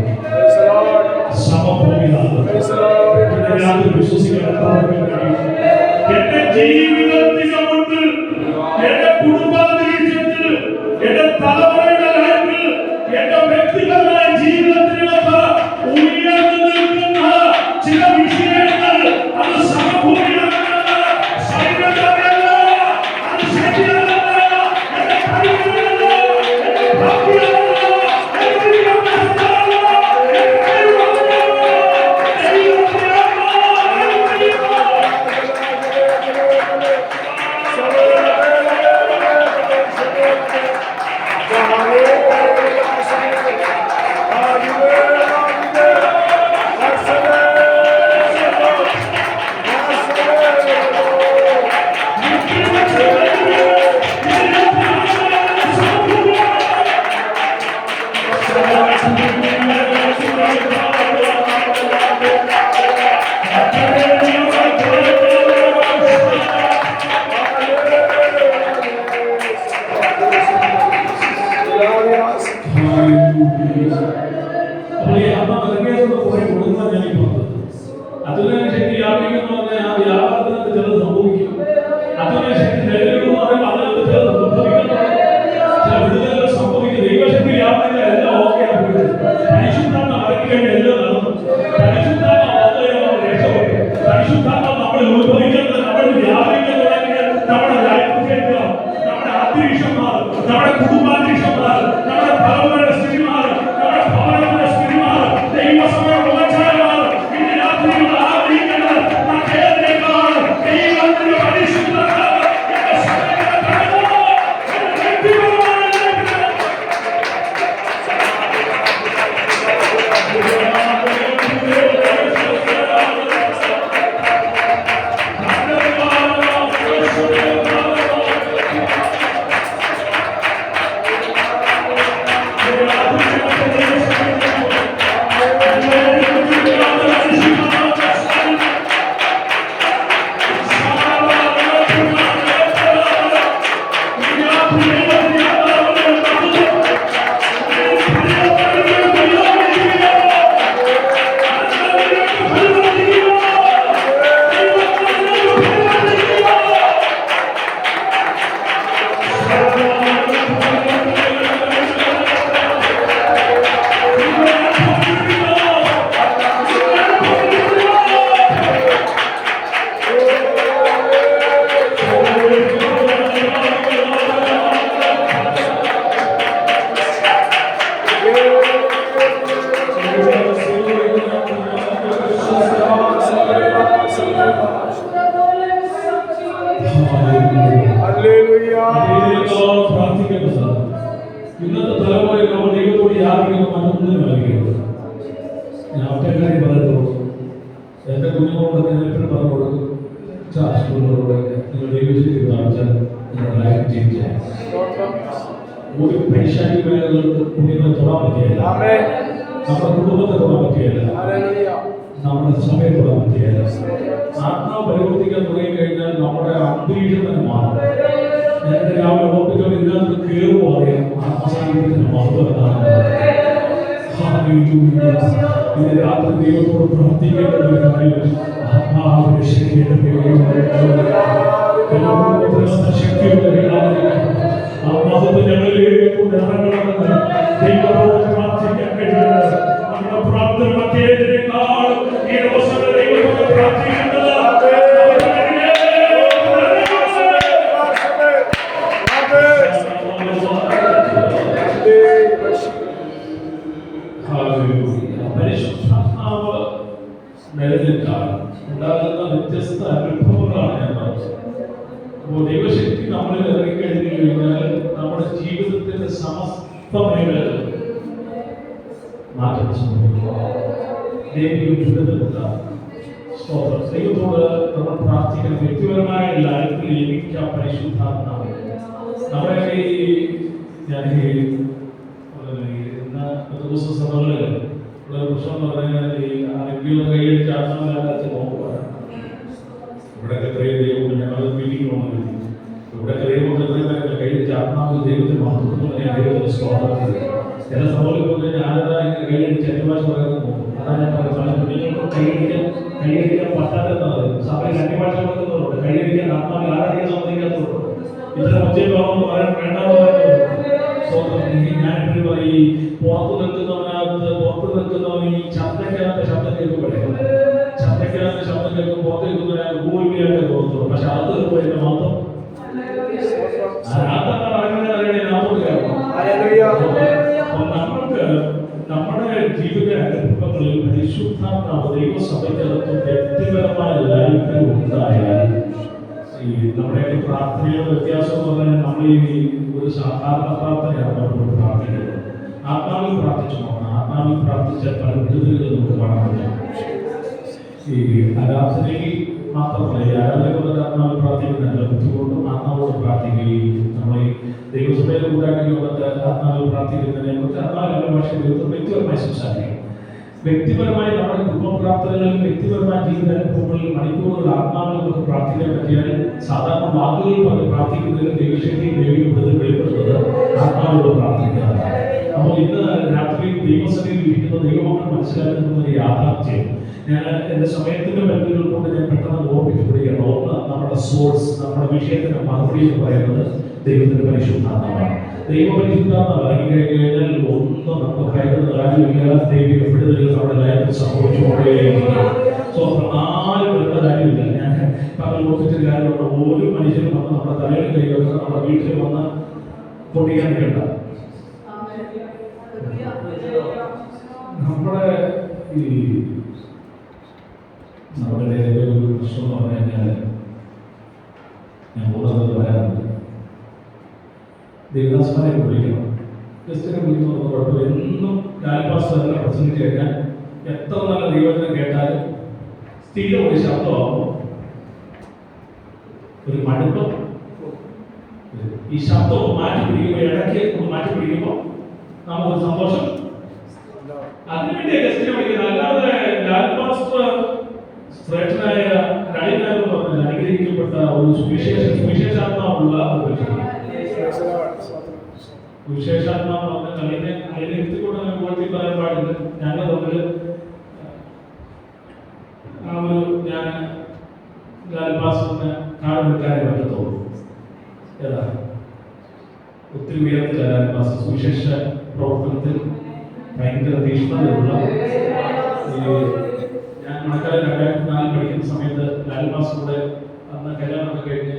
എന്റെ ജീവിതത്തിന് മുൻപിൽ, എന്റെ കുടുംബാന്തരീക്ഷത്തിൽ, എന്റെ തലമുറയുടെ കാര്യത്തിൽ, എന്റെ വ്യക്തിപരമായ ജീവിതത്തിനകത്ത് ഉയർന്നു നിൽക്കുന്ന ചില വിഷയങ്ങൾ അത് സമഭൂമിയാണ്. സൈന്യതയല്ല, അത് ശരിയല്ല, എന്റെ കഴിവുകളല്ല, എന്റെ ഭക്തിയല്ല, ഇന്നത്തെ തലമുറയിൽ നമ്മൾ ദൈവത്തോട് യാതൊരു മറ്റൊന്നും നൽകിയത്. ഞാൻ ഒറ്റക്കാരി പറയത്തുള്ളൂ. എന്റെ കുഞ്ഞുങ്ങളോടൊക്കെ ഞാൻ എപ്പോഴും പറഞ്ഞു കൊടുക്കും, സ്കൂളുകളോടൊക്കെ നിങ്ങൾ ദൈവത്തിൽ പ്രാപിച്ചാൽ നിങ്ങളുടെ ലൈഫ് ചേഞ്ച് ചെയ്യാം. ഒരു പൈശാചിക മേഖലകൾക്ക് കുഞ്ഞുങ്ങളെ തൊടാൻ പറ്റിയല്ല, നമ്മുടെ കുടുംബത്തെ തൊടാൻ പറ്റിയല്ല, നമ്മുടെ സഭയെ തൊടാൻ പറ്റിയല്ല. ആത്മാവ് പരിവർത്തിക്കാൻ തുടങ്ങിക്കഴിഞ്ഞാൽ നമ്മുടെ അന്തരീക്ഷം തന്നെ മാറും. നേരത്തെ രാവിലെ ഓർപ്പിച്ചോണ്ട് ഇതിനകത്ത് കയറുമ്പോൾ അറിയാം ആത്മസാന്നിധ്യത്തിന്റെ മഹത്വം എന്താണ്. ഇത് രാത്രി ദൈവത്തോട് പ്രാർത്ഥിക്കേണ്ട ഒരു കാര്യം, ആത്മാവിനെ ശക്തിയുടെ ആ മഹത്വം ഞങ്ങളിലേക്ക് ഇറങ്ങണമെന്ന് ദൈവത്തോട് പ്രാർത്ഥിക്കാൻ കഴിയുന്നത്. നമ്മുടെ പ്രാർത്ഥന മറ്റേതിനേക്കാളും ഈ ദിവസങ്ങൾ ദൈവത്തോട് പ്രാർത്ഥിക്കേണ്ടത് പരിശുദ്ധാത്മാവ് നിലനിൽക്കാൻ ഉണ്ടാകുന്ന വ്യത്യസ്ത അനുഭവങ്ങളാണ് ഞാൻ പറഞ്ഞത്. അപ്പോൾ ദൈവശക്തി നമ്മളിൽ ഇറങ്ങിക്കഴിഞ്ഞു കഴിഞ്ഞാൽ നമ്മുടെ ജീവിതത്തിന്റെ സമസ്ത മേഖലകൾ മാറ്റം സംഭവിക്കും. ദൈവിക വിടുതലുണ്ടാകും. സ്തോത്രം. ദൈവത്തോട് നമ്മൾ പ്രാർത്ഥിക്കണം. വ്യക്തിപരമായ ലൈഫിൽ ലഭിക്കുക പരിശുദ്ധാത്മാവ്. നമ്മുടെ ഞാൻ ദിവസം സഭകളിൽ ഉള്ള പ്രശ്നം എന്ന് പറഞ്ഞാൽ ഈ ആരോഗ്യം കൈയടിച്ച് ആത്മാവിലാകാത്ത നോക്കുകയാണ്. ഇവിടെയൊക്കെ ദൈവം ഞങ്ങൾ മീറ്റിംഗ് പോകുന്നത് ഇവിടെയൊക്കെ ദൈവം കൈയടിച്ച് ആത്മാവിൽ ദൈവത്തിന് മഹത്വം ദൈവത്തിന് സ്വാതന്ത്ര്യം. ചില സഭകളിൽ ഞാനതാ ഇങ്ങനെ കൈയടിച്ച് അന്യഭാഷ പറയുന്നത് നോക്കും. അതാണ് ഞാൻ പറയുന്നത്. നിങ്ങൾക്ക് കൈയടിക്കാൻ പറ്റാത്തതാണ്. സഭയിൽ അന്യഭാഷ പറയുന്നവരുണ്ട്. കൈയടിക്കാൻ ആത്മാവിൽ ആരാധിക്കാൻ സമ്മതിക്കാത്തവരുണ്ട്. ഇത്ര ഒച്ചയും പറയാൻ വേണ്ടെന്ന് പറയുന്നവരുണ്ട്. ഞാനെപ്പോഴും പറയും, പുറത്ത് നിൽക്കുന്നവൻ ഈ ശബ്ദക്കകത്ത് ശബ്ദം കേൾക്കുമ്പോഴേ ശബ്ദക്കകത്ത് ശബ്ദം കേൾക്കും പുറത്ത് കേൾക്കുന്നവരെ ഭൂമിയായിട്ട് തോന്നുള്ളൂ. പക്ഷെ അത് വരുന്ന മാത്രം നമ്മൾക്ക് നമ്മുടെ ജീവിത അനുഭവങ്ങളിൽ പരിശുദ്ധാത്മാവ് ദൈവസഭയ്ക്കകത്ത് വ്യക്തിപരമായ ലൈഫിൽ ഉണ്ടായാൽ ഈ നമ്മുടെ പ്രാർത്ഥനയുടെ വ്യത്യാസം എന്ന് പറഞ്ഞാൽ നമ്മൾ ഈ ഒരു സാധാരണ പ്രാർത്ഥനയാണ് പലപ്പോഴും പ്രാർത്ഥിക്കുന്നത്. ആത്മാവിൽ പ്രാർത്ഥിച്ചു നോക്കണം. ആത്മാവിൽ പ്രാർത്ഥിച്ചാൽ പല വിടുതലുകൾ നമുക്ക് കാണാൻ പറ്റും. ഈ ആരാധനയിൽ മാത്രമല്ല, ഈ ആരാധനകളുടെ ആത്മാവിൽ പ്രാർത്ഥിക്കുന്നില്ല, ബുദ്ധിമുട്ടും ആത്മാവോട് പ്രാർത്ഥിക്കുകയും നമ്മൾ ഈ ദൈവസഭയിലെ കൂടായ്മ ആത്മാവിൽ പ്രാർത്ഥിക്കുന്നതിനെ കുറിച്ച് ആത്മാവിലുള്ള ഭാഷ വ്യക്തിപരമായി സംസാരിക്കും. വ്യക്തിപരമായി നമ്മുടെ കുടുംബ പ്രാർത്ഥനകളിൽ വ്യക്തിപരമായ ജീവിത അനുഭവങ്ങളിൽ മണിക്കൂറുകൾ ആത്മാവിൽ നമുക്ക് പ്രാർത്ഥിക്കാൻ പറ്റിയാൽ സാധാരണ വാക്കുകൾ പറഞ്ഞ് പ്രാർത്ഥിക്കുന്നതിന് ദൈവശക്തി ദൈവികപ്പെടുത്തി വെളിപ്പെടുന്നത് ആത്മാവിലൂടെ പ്രാർത്ഥിക്കാറ്. അപ്പോൾ ഇന്ന് രാത്രി ദൈവസഭയിൽ ഇരിക്കുന്ന ദൈവമക്കൾ മനസ്സിലാക്കുന്ന ഒരു യാഥാർത്ഥ്യം ഞാൻ എൻ്റെ സമയത്തിന്റെ ബന്ധങ്ങൾ കൊണ്ട് ഞാൻ പെട്ടെന്ന് ഓർമ്മിക്കപ്പെടുകയാണ്. ഒന്ന്, നമ്മുടെ സോഴ്സ്, നമ്മുടെ വിഷയത്തിന്റെ മറുപടി എന്ന് പറയുന്നത് ദൈവത്തിന്റെ പരിശുദ്ധാത്മാവാണ്. ദൈവപരിശുദ്ധാത്മാവ് ഇറങ്ങിക്കഴിഞ്ഞാൽ ഒന്നും നമുക്ക് ഭയക്കുന്ന കാര്യമില്ല. ദൈവിക വിടുതലുകൾ നമ്മുടെ ലൈഫിൽ സംഭവിച്ചുകൊണ്ടേയിരിക്കും. ആരും വരുന്ന കാര്യമില്ല. ഞാൻ പകൽ ഓർമ്മിച്ചൊരു കാര്യമുണ്ട്. ഒരു മനുഷ്യനും വന്ന് നമ്മുടെ തലയിൽ കൈവെക്കുന്ന നമ്മുടെ വീട്ടിൽ വന്ന് പൊട്ടിക്കാൻ കേട്ട നമ്മുടെ ഈ നമ്മുടെ ഒരു പ്രശ്നം എന്ന് പറഞ്ഞു കഴിഞ്ഞാൽ ഞാൻ കൂടുതൽ പറയാറുണ്ട്. ദേവദാസന്മാരെ വിളിക്കണം, ക്രിസ്ത്യനെ വിളിക്കുന്നത് കുഴപ്പമില്ല. എന്നും കാൽപാസ് പ്രസംഗിച്ച് കഴിഞ്ഞാൽ എത്ര നല്ല ദൈവത്തിനെ കേട്ടാലും സ്ഥിരം ഒരു ശബ്ദമാകുമ്പോൾ ഒരു മടുപ്പം. ഈ ശബ്ദം മാറ്റി പിടിക്കുമ്പോൾ, ഇടയ്ക്ക് ഒന്ന് മാറ്റി പിടിക്കുമ്പോൾ നമുക്കൊരു സന്തോഷം. അതിനുവേണ്ടി ക്രിസ്ത്യനെ വിളിക്കുന്നത്. അല്ലാതെ കാൽപാസ് ശ്രേഷ്ഠനായ രാജനാഥ് പറഞ്ഞ അനുഗ്രഹിക്കപ്പെട്ട ഒരു സുവിശേഷാത്മാവുള്ള ഒരു വ്യക്തിയാണ്. വിശേഷാത്മാവ് പറഞ്ഞാൽ അതിനെ എടുത്തുകൊണ്ട് പുകഴ്ത്തി പറയാൻ പാടില്ല. ഞങ്ങൾ തമ്മിൽ ആ ഒരു ഞാൻ ലാൽപാസിന് കാടെടുക്കാനേ പറ്റത്തുള്ളൂ. ഏതാ ഒത്തിരി ഉയർത്തില്ല ലാൽപാസ്. സുവിശേഷ പ്രവർത്തനത്തിൽ ഭയങ്കര തീഷ്ണതയുള്ള ഞാൻ മണക്കാലം 2004 പഠിക്കുന്ന സമയത്ത് ലാൽപാസിലൂടെ അന്ന് കല്യാണമൊക്കെ കഴിഞ്ഞ്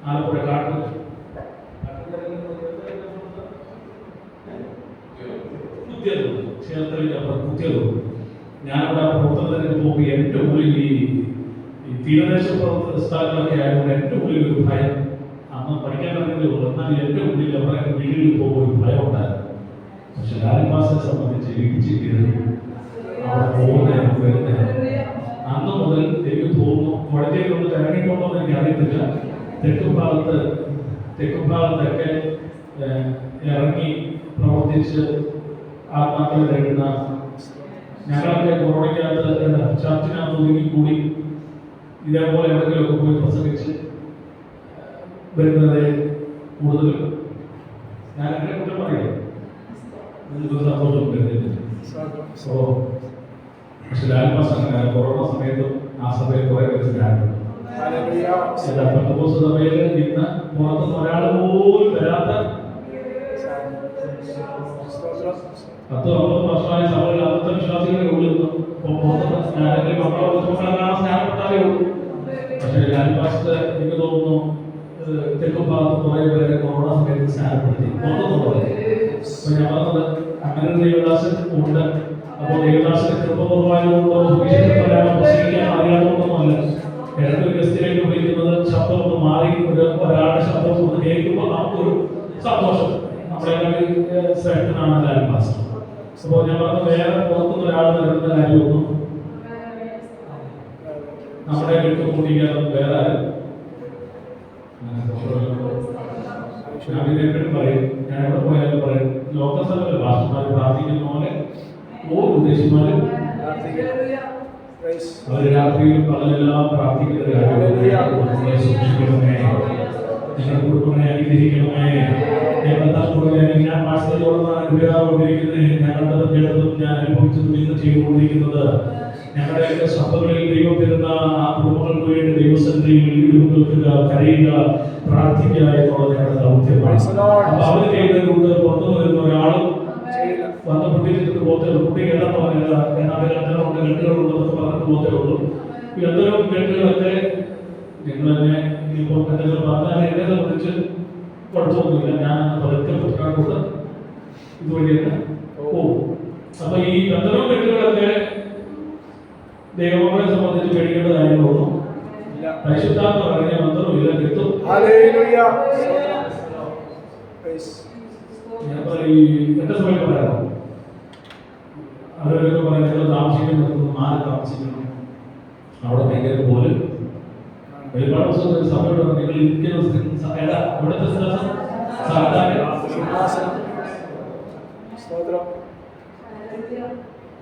ആലപ്പുഴ കാട്ടിൽ ചേർത്തലിക്കപ്പുറം കുത്തിയതും ഞാനവിടെ പ്രവർത്തനത്തിന് പോകുമ്പോൾ എൻ്റെ ഉള്ളിൽ ഈ തീരദേശ പ്രവർത്തന സ്ഥലങ്ങളൊക്കെ ആയതുകൊണ്ട് എൻ്റെ ഉള്ളിൽ ഒരു ഭയം. അന്ന് പഠിക്കാൻ പറ്റുന്നതേ ഉള്ളൂ. എന്നാൽ എൻ്റെ ഉള്ളിൽ അവരൊക്കെ വീട്ടിൽ പോകുമ്പോൾ ഒരു ഭയം ഉണ്ടായിരുന്നു. പക്ഷെ ലാൽപാസിനെ സംബന്ധിച്ച് ഇടിച്ച് കയറി അവിടെ പോകുന്നതിന് വരുന്നതിന് അന്ന് മുതൽ എനിക്ക് തോന്നുന്നു കുഴഞ്ഞയിൽ കൊണ്ട് ഇറങ്ങിക്കൊണ്ടോ എന്ന് എനിക്ക് അറിയത്തില്ല. തെക്കും ഭാഗത്തൊക്കെ ഇറങ്ങി പ്രവർത്തിച്ച് ആത്മാക്കളെ നേടുന്ന ഞങ്ങളൊക്കെ കൊറോണയ്ക്കകത്ത് ചർച്ചിനകത്ത് ഒതുങ്ങിക്കൂടി ഇതേപോലെ എവിടെയെങ്കിലുമൊക്കെ പോയി പ്രസംഗിച്ച് വരുന്നത് കൂടുതലും ഞാൻ എന്നെ കുറ്റം പറയും. സന്തോഷം വരുന്നില്ല. പക്ഷെ ലാൽപാസ് അങ്ങനെ കൊറോണ സമയത്തും ആ സഭയിൽ കുറെ പേര് സഭയിൽ ഇന്ന് പുറത്തുനിന്ന് ഒരാൾ പോലും വരാത്ത 10-50 വർഷമായ സഭയിൽ അന്നത്തെ വിശ്വാസികളെ ഉള്ളിൽ സ്നാനപ്പെട്ടാലേ ഉള്ളൂ. പക്ഷേ ലാൽപാസ് എനിക്ക് തോന്നുന്നു തെക്കും ഭാഗത്ത് കുറെ പേരെ കൊറോണ സമയത്ത് സ്നാനപ്പെടുത്തി പുറത്തുനിന്നുള്ളത്. അപ്പൊ ഞാൻ പറഞ്ഞത് അങ്ങനെ ഒരു ദേവദാസൻ ഉണ്ട്. അപ്പോൾ ദേവദാസന് കൃപപൂർവമായതുകൊണ്ടോ സുവിശേഷപ്രകാരം പ്രസംഗിക്കാൻ അറിയാത്തതൊന്നുമല്ല. ഇടയ്ക്ക് ക്രിസ്ത്യനിലേക്ക് വിളിക്കുന്നത് ശബ്ദം ഒന്ന് മാറി ഒരാളുടെ ശബ്ദം ഒന്ന് കേൾക്കുമ്പോൾ നമുക്കൊരു സന്തോഷം. നമ്മുടെ ശ്രേഷ്ഠനാണ് ലാൽപാസ്. അപ്പോൾ ഞാൻ പറഞ്ഞ വേറെ പുറത്തുനിന്ന് ഒരാൾ വരുന്ന കാര്യമൊന്നും നമ്മുടെ കെട്ടുകൂടിക്കാൻ വേറെ ആരും ഞാൻ ഇതിനെപ്പറ്റി പറയും. ഞാൻ എവിടെ പോയാലും പറയും, ലോകസഭയിൽ ഭാഷമാർ പ്രാർത്ഥിക്കുന്ന പോലെ ഓരോ ഉദ്ദേശിമാരും അവർ രാത്രിയിൽ പലരെല്ലാം പ്രാർത്ഥിക്കുന്ന കാര്യങ്ങളെ സൂക്ഷിക്കണമേ, നിങ്ങളുടെ കുടുംബങ്ങളെ അനുഗ്രഹിക്കണമേ. ഞാൻ ഭാഷയോടാണ് അനുഗ്രഹമായിരിക്കുന്നത്. ഞങ്ങളുടെ കേട്ടതും ഞാൻ അനുഭവിച്ചതും ഇന്ന് ചെയ്തുകൊണ്ടിരിക്കുന്നത് ഞങ്ങളുടെ സഭകളിൽ ദൈവം തരുന്ന ആ കുടുംബങ്ങൾക്ക് വേണ്ടി ദൈവസന്നിധിയിൽ വീടുകൾക്ക് കരയുക, പ്രാർത്ഥിക്കുക എന്നുള്ളത് ഞങ്ങളുടെ ദൗത്യമാണ്. അപ്പൊ അവർ ചെയ്യുന്നതുകൊണ്ട് പുറത്തു വരുന്ന ഒരാളും വന്ന് പൊട്ടിച്ചിട്ട് പോത്തേ ഉള്ളൂ. കുട്ടി എല്ലാം പറഞ്ഞില്ല, അതിനകത്തുണ്ട് കെട്ടുകളുണ്ടെന്നൊക്കെ പറഞ്ഞിട്ട് പോത്തേ ഉള്ളൂ. എന്തെങ്കിലും കെട്ടുകളൊക്കെ നിങ്ങൾ തന്നെ ഇനിയിപ്പോൾ എന്തെങ്കിലും പറഞ്ഞാൽ എന്നെ സംബന്ധിച്ച് കുഴപ്പമൊന്നുമില്ല. ഞാൻ പതുക്കെ പുസ്തകത്തോട് ഇതുവഴിയൊക്കെ പോകും. അപ്പൊ ഈ ബന്ധനം കെട്ടുകളൊക്കെ ദൈവങ്ങളെ സംബന്ധിച്ച് പേടിക്കേണ്ട കാര്യങ്ങളൊന്നും പരിശുദ്ധാത്മ പറഞ്ഞ ബന്ധനമില്ല, കിട്ടും. ഞാൻ ഈ എന്റെ സമയം പറയാമോ? അവരൊക്കെ പറയുന്നത് താമസിക്കുന്നത് മാറി താമസിക്കണം, അവിടെ ഭയങ്കര പോലെ ഒരുപാട് ദിവസം സഭയോട് നിങ്ങൾ ഇരിക്കുന്ന ഇവിടുത്തെ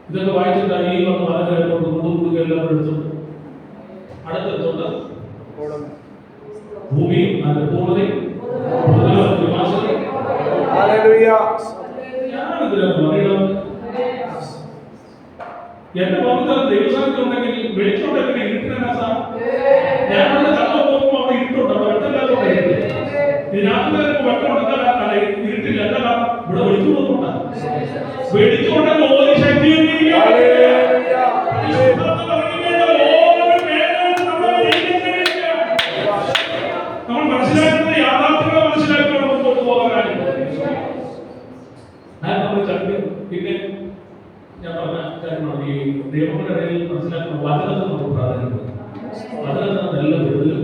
ഇതൊക്കെ വായിച്ചിട്ട് ഈ വന്ന് വളരെ കേട്ടോണ്ട് കൂടുക എല്ലാം എടുത്തോണ്ട് അടുത്തെടുത്തോണ്ട് ഭൂമിയും അതിന്റെ പൂർണ്ണതയും എന്റെ ഭാഗത്ത് ദൈവസാന്നിധ്യം ഉണ്ടെങ്കിൽ വെളിച്ചമുണ്ടെങ്കിൽ ഇരുട്ടിനാ സാർ. ഞാൻ കള്ള പോകുമ്പോൾ അവിടെ ഇരുട്ടുണ്ട്, അവിടെ വെട്ടമില്ലാത്തോടെ ഇതിനകത്ത് വെട്ടമുണ്ടെന്നാൽ ഇരുട്ടില്ല. എന്താ കാരണം? ഇവിടെ വെളിച്ചു പോകുന്നുണ്ടാ. വെളിച്ചുണ്ടെങ്കിൽ ഒരു ശക്തിയും നമ്മൾ മനസ്സിലാക്കുന്നത് യാഥാർത്ഥ്യങ്ങളെ മനസ്സിലാക്കിയാണ് മുമ്പോട്ട് പോകാൻ കാര്യം. പിന്നെ ഞാൻ പറഞ്ഞ കാര്യമാണ് ഈ ദൈവങ്ങളുടെ ഇടയിൽ മനസ്സിലാക്കുന്ന വചനത്തിന് നമുക്ക് പ്രാധാന്യം. വചനത്തിന് നല്ല വിടുതലും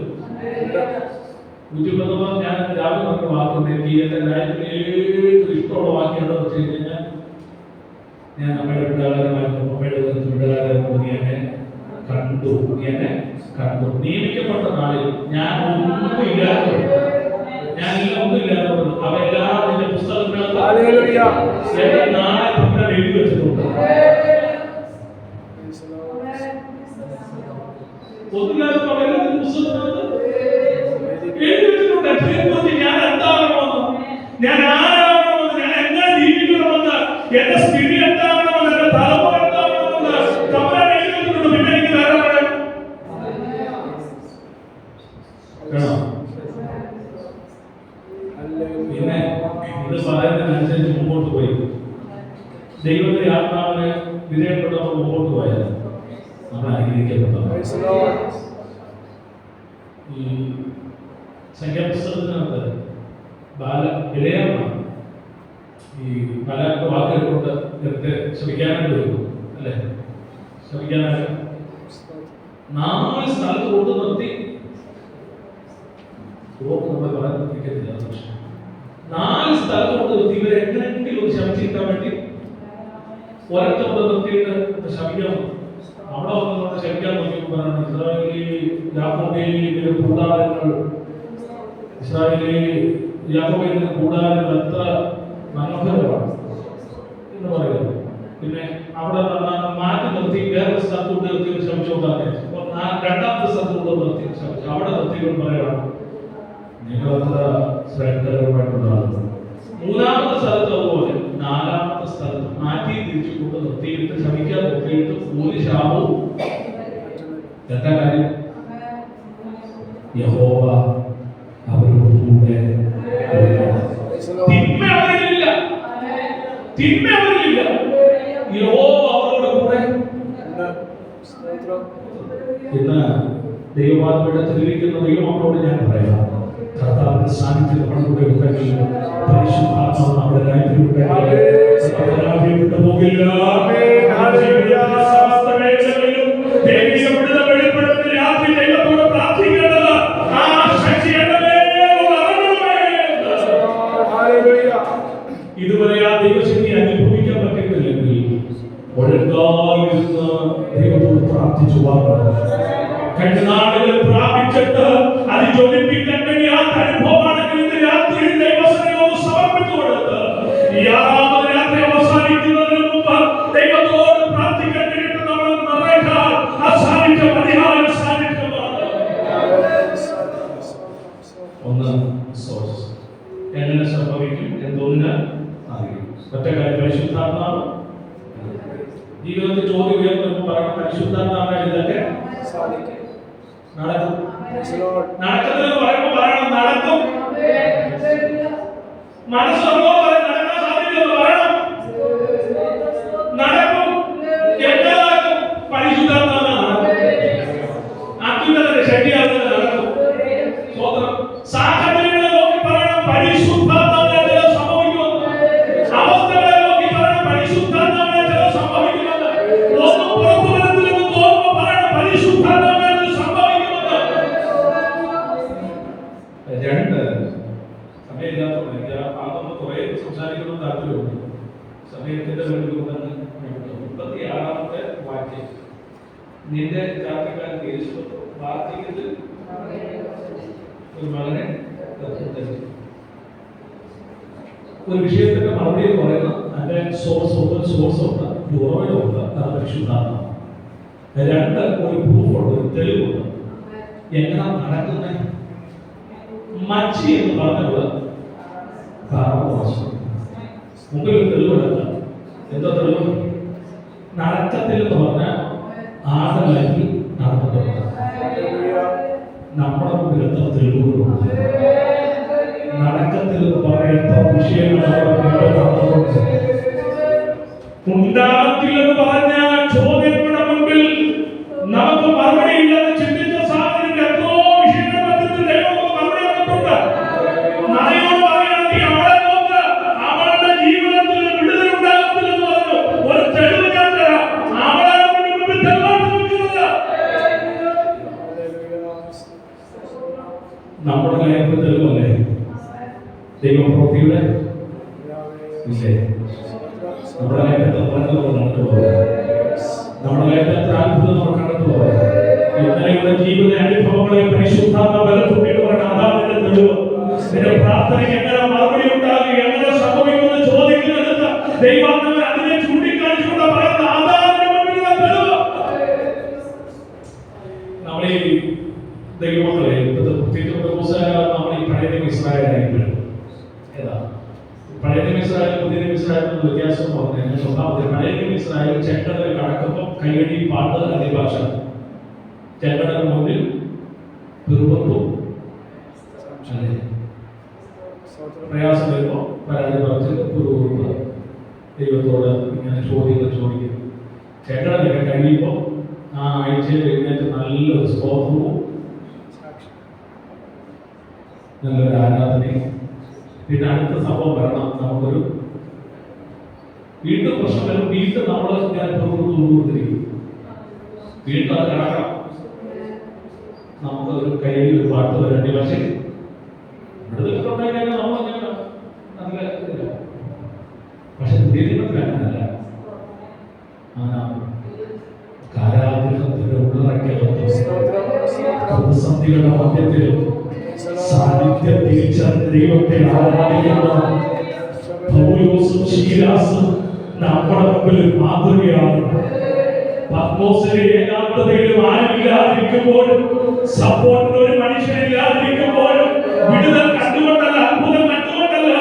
യൂട്യൂബിൽ ഞാൻ രാവിലെ പറഞ്ഞ വാക്കുണ്ട്. എനിക്ക് എന്റെ ലൈഫിൽ ഏറ്റവും ഇഷ്ടമുള്ള വാക്യം വെച്ച് കഴിഞ്ഞാൽ, ഞാൻ അമ്മയുടെ വിടാകാരമായിരുന്നു, അമ്മയുടെ വിടാകാരം നീ എന്നെ കണ്ടു, നീ എന്നെ കണ്ടു. നിയമിക്കപ്പെട്ട നാളിൽ ഞാൻ ഒന്നുമില്ലാതെ ഒന്നുമില്ലാത്തത് അവയെല്ലാം നിന്റെ പുസ്തകത്തിനകത്ത് നാളെ നമ്മൾ എഴുതി വെച്ചിട്ടുണ്ട്. ഒന്നുമില്ലാതെ അവയെല്ലാം നിന്റെ പുസ്തകത്തിനകത്ത് എഴുതി വെച്ചിട്ടുണ്ട്. അതിനെക്കുറിച്ച് ഞാൻ എന്താകണമെന്ന്, ഞാൻ ആരാകണമെന്ന്, ഞാൻ എങ്ങനെ ജീവിക്കണമെന്ന്, എന്റെ സ്ഥിതി എന്താകണമെന്ന്, എന്റെ തലമുറ എന്താകണമെന്ന് തമ്മിൽ എഴുതി വെച്ചിട്ടുണ്ട്. പിന്നെ എനിക്ക് വേറെ പറയാം പിന്നെ ഇത് പറയുന്നതിനനുസരിച്ച് മുമ്പോട്ട് പോയി ദൈവത്തിന്റെ ആത്മാവിനെ വിധേയപ്പെട്ട് നമ്മൾ മുമ്പോട്ട് പോയാൽ നമ്മൾ അനുഗ്രഹിക്കപ്പെട്ടതാണ്. ഈ സംഖ്യാപുസ്തകത്തിനകത്ത് വിലയാണ് ഈ പല വാക്കുകൾ കൊണ്ട് നേരത്തെ ശ്രമിക്കാനായിട്ട് വരും അല്ലെ? ശ്രമിക്കാനായിട്ട് 4 സ്ഥലത്ത് കൊണ്ട് നിർത്തി നമ്മൾ പറയാൻ നിർത്തിക്കത്തില്ല. 4 സ്ഥലത്ത് കൊണ്ട് നിർത്തി ഇവരെ എങ്ങനെയെങ്കിലും ഒന്ന് ശമിച്ചിരിക്കാൻ വേണ്ടി ഒരൊറ്റ കൊണ്ട് നിർത്തിയിട്ട് ശമിക്കണം. അവിടെ വന്ന് ശമിക്കാൻ നോക്കിയപ്പോൾ പറയണം, യാക്കോബിന്റെ കൂടാരങ്ങൾ, ഇസ്രായേലിലെ യാക്കോബിന്റെ കൂടാരങ്ങൾ എത്ര മനോഹരമാണ് എന്ന് പറയുന്നത്. പിന്നെ അവിടെ മാറ്റി നിർത്തി വേറെ സ്ഥലത്തോട്ട് നിർത്തി ശ്രമിച്ചോണ്ടാണ്. രണ്ടാമത്തെ സ്ഥലത്തോട്ട് നിർത്തി ശ്രമിച്ചു. അവിടെ നിർത്തിക്കൊണ്ട് പറയണം, നിങ്ങളത്ര ശ്രദ്ധകരമായിട്ടുള്ളതാണ്. 3ാമത്തെ സ്ഥലത്ത് അതുപോലെ, 4ാമത്തെ സ്ഥലത്ത് മാറ്റി തിരിച്ചു കൊണ്ട് നിർത്തിയിട്ട് ശ്രമിക്കാൻ നോക്കിയിട്ട് ഒരു ശാപവും. എന്താ കാര്യം? യഹോവ അവരോട് കൂടെ. തിന്മ അവരിലില്ല, തിന്മ അവരിലില്ല, യഹോവ അവരോട് കൂടെ. ഇന്ന് ദൈവമാത്മയുടെ തെളിയിക്കുന്ന ദൈവമക്കളോട് ഞാൻ പറയാം, കർത്താവിന്റെ സാന്നിധ്യം നമ്മുടെ കൂടെ ഉണ്ടെങ്കിൽ, പരിശുദ്ധാത്മാവ് നമ്മുടെ ലൈഫിൽ വിട്ടുപോകില്ല. ഇതുവരെ ആ ദൈവശക്തി അനുഭവിക്കാൻ പറ്റിയിട്ടില്ലെങ്കിൽ ദൈവത്തോട് പ്രാർത്ഥിച്ചു വാങ്ങുന്നു. കഴിഞ്ഞ നാളുകളിൽ പ്രാപിച്ചിട്ട് അത് ജ്വലിപ്പിക്കാൻ കഴിയാത്ത അനുഭവമാണെങ്കിൽ ഇന്ന് രാത്രി ദൈവസന്നിധിയിൽ സമർപ്പിച്ചു കൊടുത്ത് ഈ 6ാമത് രാത്രി അവസാനിക്കുന്നതിന് മുമ്പ് ദൈവത്തോട് പ്രാർത്ഥിക്കാൻ വേണ്ടിയിട്ട് നമ്മൾ നിറയ്ക്കാൻ ആ സാന്നിധ്യം അതിയായ സാന്നിധ്യമാണ്. ഒന്ന് സോഴ്സ് എങ്ങനെ സംഭവിക്കും എന്തോന്ന് അറിയും. ഒറ്റ കാര്യം, പരിശുദ്ധാത്മാവ് ജീവിതത്തിൽ ചോദ്യം ഉയർന്നു പറയുന്ന പരിശുദ്ധാത്മാവ് ഇതൊക്കെ നടക്കും. നടക്കുന്നതെന്ന് പറയുമ്പോൾ പറയണം നടക്കും. മനസ്സൊന്നോ നടക്കാൻ സാധിക്കില്ലെന്ന് പറയണം. നടക്കും. എങ്ങനെ നടക്കും? പരിശുദ്ധാത്മാവ് നടക്കും. അത്യുന്നതന്റെ ശക്തിയാകുന്നത് നടക്കും. സ്വതന്ത്രം സാഹചര്യങ്ങളെ നോക്കി പറയണം പരിശുദ്ധാത്മാവിനെ ചില സംഭവിക്കുമെന്ന്. അവസ്ഥകളെ നോക്കി പറയണം പരിശുദ്ധാത്മാവിനെ ചില സംഭവിക്കുമെന്ന്. ഒന്നും പുറത്തു വരുന്നില്ലെന്ന് തോന്നുമ്പോൾ പറയണം പരിശുദ്ധാത്മാവിനെ സംഭവിക്കുമെന്ന്. രണ്ട് സമയമില്ലാത്തതുകൊണ്ട് എനിക്ക് അതൊന്ന് കുറെ സംസാരിക്കണം താല്പര്യമുണ്ട്. സമയത്തിന്റെ വേണ്ടി കൊണ്ടാണ് 36ാമത്തെ വാക്യം. നിന്റെ ചാർച്ചക്കാരൻ യേശു പ്രാർത്ഥിക്കുന്നത് ഒരു മകനെ ഒരു വിഷയത്തിന്റെ മറുപടി എന്ന് പറയുന്നത് അതിന്റെ സോഴ്സ് ഉണ്ട്, ഉറവിടമുണ്ട്, അത് പരിശുദ്ധാത്മാവാണ്. രണ്ട്, ഒരു പ്രൂഫുണ്ട്, ഒരു തെളിവുണ്ട്. എങ്ങനെ നടക്കുന്നത്? മച്ചി എന്ന് പറഞ്ഞത് മുമ്പിൽ ഒരു തെളിവുണ്ട്. എന്താ തെളിവ്? നടക്കത്തിൽ എന്ന് പറഞ്ഞാൽ ആടലാക്കി നടന്നിട്ടുണ്ട്. നമ്മുടെ മുമ്പിൽ എത്ര തെളിവുകളുണ്ട്. നടക്കത്തിൽ എന്ന് പറയുന്ന വിഷയങ്ങൾ ഉണ്ടാകത്തില്ലെന്ന് പറഞ്ഞ ചോദ്യങ്ങളുടെ മുമ്പിൽ നമുക്ക് മറുപടി ഇല്ലെന്ന് ചിന്തിച്ച സാഹചര്യം എത്രയോ വിഷയങ്ങളുടെ മധ്യത്തിൽ ദൈവം മറുപടി വന്നിട്ടുണ്ട്. നാളെയോട് പറയുകയാണെങ്കിൽ അവളെ നോക്ക്, അവളുടെ ജീവിതത്തിൽ വിടുതൽ ഉണ്ടാകത്തില്ലെന്ന് പറഞ്ഞു. ഒരു തെളിവ് ഞാൻ തരാം. അവളാണ് മുമ്പിൽ തെളിവായിട്ട് നിൽക്കുന്നത്. നമ്മുടെ ലൈഫ് തെളിവല്ലേ ദൈവപ്രവൃത്തിയുടെ? ഇല്ലേ? നമ്മുടെ ലൈഫ് എത്ര നമ്മൾ കണ്ടു പോയത്? നമ്മുടെ ലൈഫ് എത്ര അത്ഭുതം നമ്മൾ കണ്ടു പോയത്? ഇന്നലെയുള്ള ജീവിത അനുഭവങ്ങളെ പരിശുദ്ധാത്മ ബലപ്പെട്ടിട്ട് പറഞ്ഞ അതാതിന്റെ തെളിവ്. നിന്റെ പ്രാർത്ഥനയ്ക്ക് എങ്ങനെ മറുപടി ഉണ്ടാകും, എങ്ങനെ സംഭവിക്കുമെന്ന് ചോദിക്കുന്നിടത്ത് ദൈവാത്മാവ് അതിനെ ചൂണ്ടിക്കാണിച്ചുകൊണ്ട് പറയുന്ന അതാതിന്റെ മുമ്പിലുള്ള തെളിവ്. നമ്മളീ ദൈവമക്കളെ നമ്മൾ ഈ പഴയ ഇസ്രായേലായിട്ട് ഏതാ പഴയ ഇസ്രായേൽ പുതിയ ഇസ്രായേൽ വ്യത്യാസം പറഞ്ഞു. സ്വഭാവത്തിൽ പഴയ ഇസ്രായേൽ ചെങ്കടൽ കടക്കുമ്പോൾ കൈയടി പാട്ട് അതേ ഭാഷ. ചെങ്കടൽ മുന്നിൽ പിറുപത്തും പ്രയാസം വരുമ്പോൾ പരാതി പറഞ്ഞ് പിറുപുറപ്പ് ദൈവത്തോട് ഇങ്ങനെ ചോദ്യങ്ങൾ ചോദിക്കും. ചെങ്കടലൊക്കെ കഴിയുമ്പോൾ ആ ആഴ്ചയിൽ എഴുന്നേറ്റ് നല്ലൊരു സ്തോത്രവും നല്ലൊരു ആരാധനയും. പിന്നെ അടുത്ത സംഭവം വരണം. നമുക്കൊരു വീണ്ടും പ്രശ്നം വരും. വീണ്ടും നമ്മൾ കൊടുത്തിരിക്കും. വീണ്ടും അത് കിടക്കണം. നമുക്ക് ഒരു കയ്യിൽ ഒരു പാട്ട് വരേണ്ടി. പക്ഷേ വിടുതലുണ്ടായി നമ്മൾ നല്ല ഇതില്ല. പക്ഷെ ദൈവത്തിൽ അങ്ങനല്ല. കാരാഗ്രഹത്തിന്റെ ഉള്ളറയ്ക്കകത്ത് പ്രതിസന്ധികളുടെ മധ്യത്തിലും സാന്നിധ്യം തിരിച്ചറിഞ്ഞ ദൈവത്തെ ആരാധിക്കുന്ന പൗലോസും ശീലാസും നമ്മുടെ മുമ്പിൽ മാതൃകയാണ്. പത്മോസിന്റെ ഏകാന്തതയിലും ആരുമില്ലാതിരിക്കുമ്പോഴും സപ്പോർട്ടിന് ഒരു മനുഷ്യനില്ലാതിരിക്കുമ്പോഴും വിടുതൽ കണ്ടുകൊണ്ടല്ല, അത്ഭുതം കണ്ടുകൊണ്ടല്ല,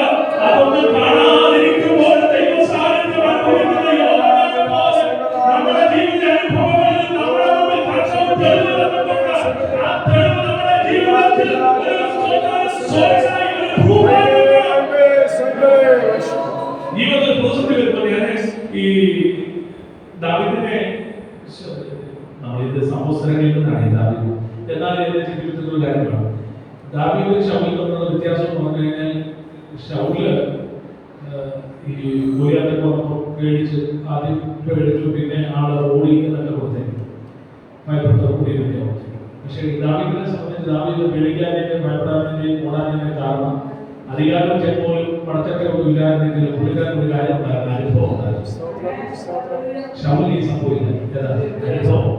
അതൊന്നും കാണാതിരിക്കുമ്പോഴും ദൈവ സാന്നിധ്യം അനുഭവിക്കുന്ന യോഹന്നാനെ പോലെ നമ്മുടെ ജീവിത അനുഭവങ്ങളിൽ നമ്മുടെ മുമ്പിൽ കർത്താവ് തെളിവ് തന്നിട്ടുണ്ട്. ആ തെളിവ് നമ്മുടെ ജീവിതത്തിൽ ജീവിതത്തിൽ പ്രതിസന്ധി വരുമ്പോൾ ഞാൻ ഈ ദാവീദിനെ നമ്മളിത് സംവത്സരങ്ങളിൽ നിന്നാണ് ഈ ദാവീദ്. എന്നാൽ എന്റെ ജീവിതത്തിലുള്ള കാര്യമാണ്. ദാവീദ് ശൗലിൽ തമ്മിലുള്ള വ്യത്യാസം എന്ന് പറഞ്ഞു കഴിഞ്ഞാൽ ശൗല് ഈ ഗോലിയാത്തെ വന്നപ്പോൾ പേടിച്ച് ആദ്യം പേടിച്ചു, പിന്നെ ആള് ഓടി എന്നൊക്കെ കൊടുത്തേക്കും. ഭയപ്പെട്ട കൂടിയൊക്കെ കൊടുത്തേക്കും. പക്ഷേ ദാവീദിനെ സംബന്ധിച്ച് ദാവീദ് പേടിക്കാതിന്റെയും ഭയപ്പെടാതിന്റെയും ഓടാതിന്റെ കാരണം അധികാരം ചെപ്പോഴും പടച്ചൊക്കെ ഒന്നും ഇല്ലായിരുന്നെങ്കിൽ പുള്ളിക്കാരൻ ഒരു കാര്യം ഉണ്ടായിരുന്നു, അനുഭവം ഉണ്ടായിരുന്നു. ശൗലി സംഭവിക്കില്ല. ഏതാ അനുഭവം?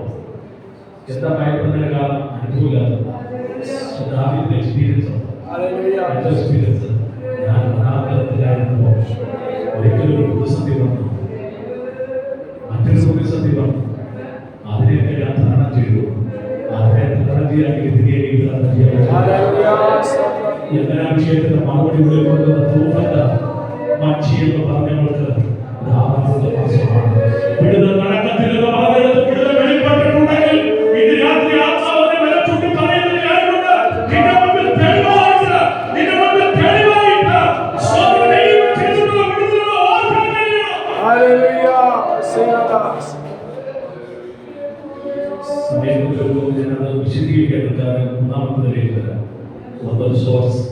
എന്താ ഭയപ്പെടുന്നതിന് കാരണം? അനുഭവമില്ലാത്ത ദാവീദിന്റെ എക്സ്പീരിയൻസ്. എക്സ്പീരിയൻസ് ഞാൻ വനാന്തരത്തിലായിരുന്നപ്പോൾ ഒരിക്കലും ഒരു പ്രതിസന്ധി വന്നു, മറ്റൊരു പ്രതിസന്ധി വന്നു. അതിനെയൊക്കെ ഞാൻ തരണം ചെയ്തു. അതിനെ തരണം ചെയ്യാൻ തിരികെ തരണം ചെയ്യാൻ എല്ലാ വിഷയത്തിന്റെ മറുപടി ഉള്ളിൽ തൂഫല്ല മച്ചി എന്ന് പറഞ്ഞവർക്ക് വിടുതൽ നടക്കത്തില്ലെന്ന് പറഞ്ഞെടുത്ത് വിടുതൽ വെളിപ്പെട്ടിട്ടുണ്ടെങ്കിൽ ഇന്ന് രാത്രി ആത്മാവിനെ വിലച്ചുട്ടി പറയുന്നത് ഞാനുണ്ട്. നിന്റെ മുമ്പിൽ തെളിവായിട്ട്, നിന്റെ മുമ്പിൽ തെളിവായിട്ട് സ്വന്തം ചെയ്തിട്ടുള്ള വിടുതൽ ഓർക്കാൻ കഴിയണം. സമയത്ത് വിശദീകരിക്കാൻ മൂന്നാമത്തേതിലേക്ക് വരാം. ഒന്ന് സോഴ്സ്,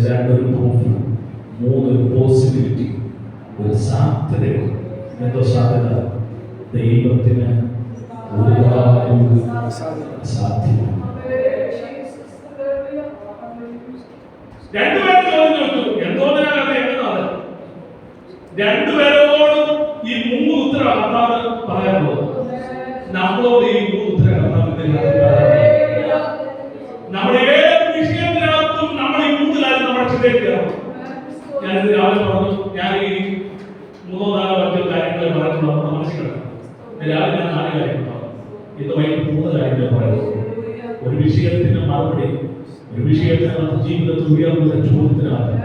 രണ്ടൊരു പ്രൂഫ്, മൂന്നൊരു പോസിബിലിറ്റി, ഒരു സാധ്യതയുണ്ട്. എന്തോ സാധ്യത? ദൈവത്തിന് ഒരുപാട് സാധ്യത. രണ്ടുപേരും ചോദ്യം ചോദിച്ചു, എന്തോന്നിനാണ് എങ്ങനെയാണ്? രണ്ടുപേരോടും ഈ മൂന്ന് ഉത്തരം അതാണ് പറയാൻ പോകുന്നത്. നമ്മളോട് ഈ മൂന്ന് ഉത്തരം നമ്മുടെ ഏത് വിഷയത്തിനകത്തും നമ്മൾ ഈ മൂന്ന് കാര്യം നമ്മുടെ ചിന്തയിലേക്ക്. ഞാനിത് രാവിലെ പറഞ്ഞു, ഞാൻ ഈ 3-4 കാര്യങ്ങൾ പറഞ്ഞുള്ള മനസ്സിലാക്കണം. രാവിലെ ഞാൻ 4 കാര്യങ്ങൾ പറഞ്ഞു, ഇത് വൈകിട്ട് 3 കാര്യങ്ങൾ പറയുന്നു. ഒരു വിഷയത്തിന് മറുപടി, ഒരു വിഷയത്തിനകത്ത് ജീവിതത്തിൽ ഉയർന്ന ചോദ്യത്തിനകത്ത്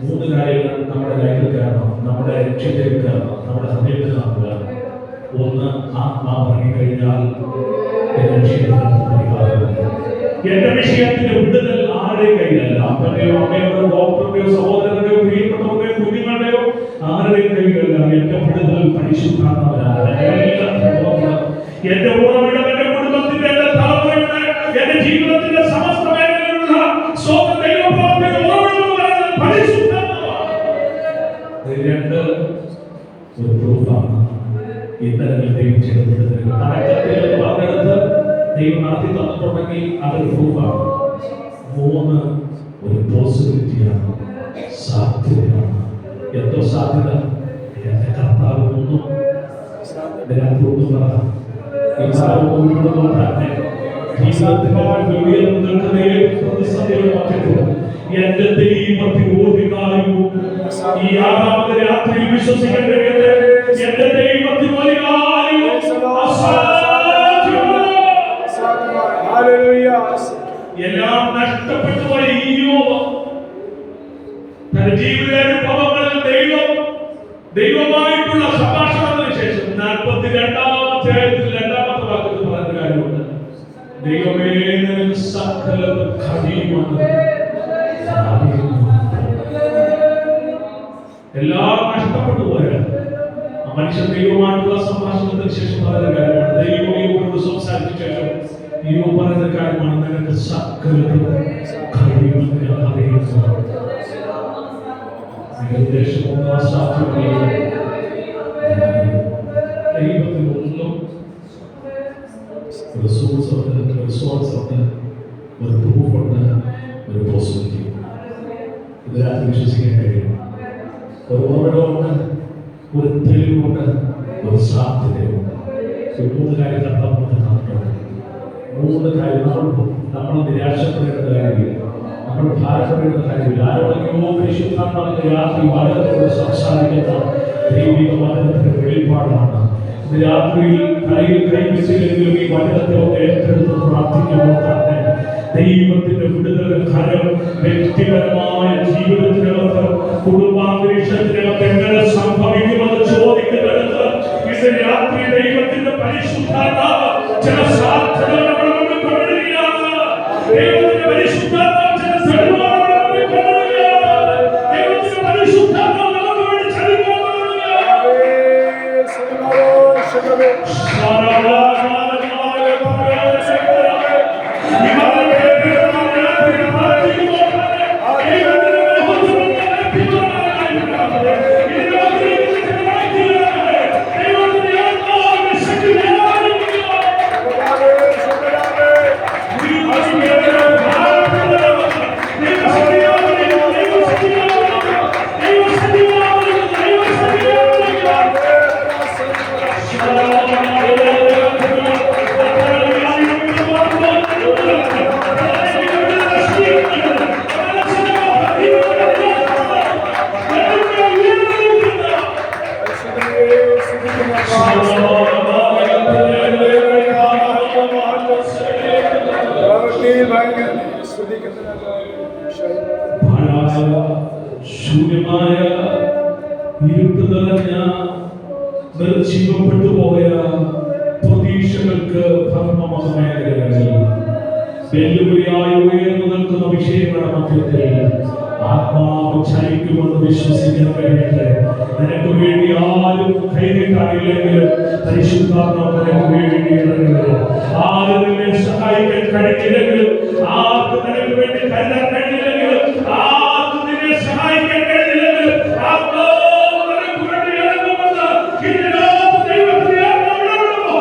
3 കാര്യങ്ങൾ നമ്മുടെ കയ്യിൽ കയറണം, നമ്മുടെ ലക്ഷ്യത്തിൽ കയറണം, നമ്മുടെ ഹൃദയത്തിനകത്ത് കയറണം. ഒന്ന്, ആത്മാവ് ഇറങ്ങിക്കഴിഞ്ഞാൽ എന്റെ വിഷയത്തിന്റെ വിടുതൽ ആരുടെയും കയ്യിലല്ല. അപ്പന്റെയോ അമ്മയോ ഡോക്ടറുടെയോ സഹോദരന്റെയോ പ്രിയപ്പെട്ടവരുടെയോ കുഞ്ഞുങ്ങളുടെയോ ആരുടെയും കയ്യിലല്ല. എന്റെ വിടുതൽ പരിശുദ്ധാത്മാവിലാണ്. എന്റെ ഉറവിടം എന്റെ കുടുംബത്തിന്റെ, എന്റെ തലമുറയുടെ, എന്റെ ജീവിതത്തിന്റെ സമസ്ത മേഖലയിലുള്ള സ്വന്തം ദൈവപ്രവർത്തിയുടെ ഉറവിടം പരിശുദ്ധാത്മാവാണ്. രണ്ട് ഒരു പ്രൂഫാണ്. ഇന്നലെ ദൈവം ചെയ്ത വിടുതൽ നടക്കത്തിൽ പറഞ്ഞെടുത്ത് ദൈവം നടത്തി തന്നിട്ടുണ്ടെങ്കിൽ അതൊരു പ്രൂഫാണ്. 3 ഒരു പോസിബിലിറ്റിയാണ്, സാധ്യതയാണ്. എന്തോ സാധ്യത? എന്റെ കർത്താവ് ഒന്നും പറയാം. എന്റെ ദൈവത്തിൽ ഒരു കാര്യവും ഈ 6-ാമത്തെ രാത്രിയിൽ വിശ്വസിക്കേണ്ടത്. എന്റെ ദൈവത്തിൽ ഒരു കാര്യവും എല്ലാം നഷ്ടപ്പെട്ടു പോയ യോബ് തന്റെ ജീവിതാനുഭവങ്ങളിൽ ദൈവമായിട്ടുള്ള സംഭാഷണത്തിന് ശേഷം 42-ാം അധ്യായത്തിൽ 2-ാമത്തെ വാക്യത്തിൽ പറയുന്ന കാര്യമുണ്ട്. ദൈവമേ നിനക്ക് സകലതും കഴിയുമെന്ന്. എല്ലാം നഷ്ടപ്പെട്ടു പോയ മനുഷ്യൻ ദൈവമായിട്ടുള്ള സംഭാഷണത്തിന് ശേഷം പറയുന്ന കാര്യമാണ്. ദൈവം യോബിനോട് സംസാരിച്ച ശേഷം യോബ് പറയുന്ന കാര്യമാണ്, നിനക്ക് സകലതും കഴിയുമെന്ന് ഞാൻ അറിയുന്നു. ഉദ്ദേശമൊന്നും അസാധ്യമല്ല. ദൈവത്തിനൊന്നും ഒരു സോഴ്സ് ഉണ്ട്, ഒരു പ്രൂഫുണ്ട്, ഒരു പോസിബിലിറ്റി. ഇതിനകത്ത് വിശ്വസിക്കാൻ കഴിയും. ഒരു ഉറവിടമുണ്ട്, ഒരു തെളിവുണ്ട്, ഒരു സാധ്യതയുണ്ട്. 3 കാര്യം നമുക്ക് തന്നിട്ടുണ്ട്. 3 കാര്യം നമ്മൾ നിരാശപ്പെടേണ്ട കാര്യമില്ല, നമ്മൾ ഭാരപ്പെടേണ്ട കാര്യമില്ല. ആരോടെങ്കിലും പരിശുദ്ധാത്മാവിന്റെ രാത്രി വചനത്തോട് സംസാരിക്കുന്ന ദൈവിക വചനത്തിന്റെ വെളിപ്പാടാണ്. രാത്രിയിൽ കയ്യിൽ കൈവച്ചില്ലെങ്കിലും ഈ വചനത്തെ ഒന്ന് ഏറ്റെടുത്ത് പ്രാർത്ഥിക്കുമ്പോൾ തന്നെ ദൈവത്തിന്റെ വിടുതൽ കരം വ്യക്തിപരമായ ജീവിതത്തിനകത്ത്, കുടുംബാന്തരീക്ഷത്തിനകത്ത് എങ്ങനെ സംഭവിക്കുമെന്ന് ചോദിക്കുന്നിടത്ത് ഇത് രാത്രി ദൈവത്തിന്റെ പരിശുദ്ധാത്മാവ് ചില സാധ്യതകൾ നമ്മുടെ മുമ്പിൽ കൊണ്ടുവരികയാണ്. ദൈവത്തിന്റെ പരിശുദ്ധാത്മാവ് ചില തെളിവുകൾ നമ്മുടെ മുമ്പിൽ കൊണ്ടുവരികയാണ്. ദൈവത്തിന്റെ പരിശുദ്ധാത്മാവ് നമുക്ക് വേണ്ടി ചലിക്കാൻ ശൂന്യമായ ഇരുട്ട് നിറഞ്ഞ നിർജീവപ്പെട്ടു പോയ പ്രതീക്ഷകൾക്ക് ഭർമ്മമേഖലകളിൽ വെല്ലുവിളിയായി ഉയർന്നു നിൽക്കുന്ന വിഷയങ്ങളുടെ മധ്യത്തിൽ ആത്മാവ് ചലിക്കുമെന്ന് വിശ്വസിക്കാൻ കഴിയട്ടെ. നിനക്ക് വേണ്ടി ആരും കൈകാണില്ലെങ്കിലും പരിശുദ്ധാത്മാവ് നിനക്ക് വേണ്ടി ഇറങ്ങുന്നത്, ആരും നിന്നെ സഹായിക്കാൻ കഴിഞ്ഞില്ലെങ്കിലും, ആർക്കും നിനക്ക് വേണ്ടി കരുതാൻ കഴിഞ്ഞില്ലെങ്കിലും, ആർക്കും നിന്നെ സഹായിക്കാൻ കഴിഞ്ഞില്ലെങ്കിലും ആത്മാവ് നിനക്ക് വേണ്ടി ഇറങ്ങുമെന്ന് ഇതിനകത്ത് ദൈവത്തിന്റെ ആത്മാവിടുന്നു.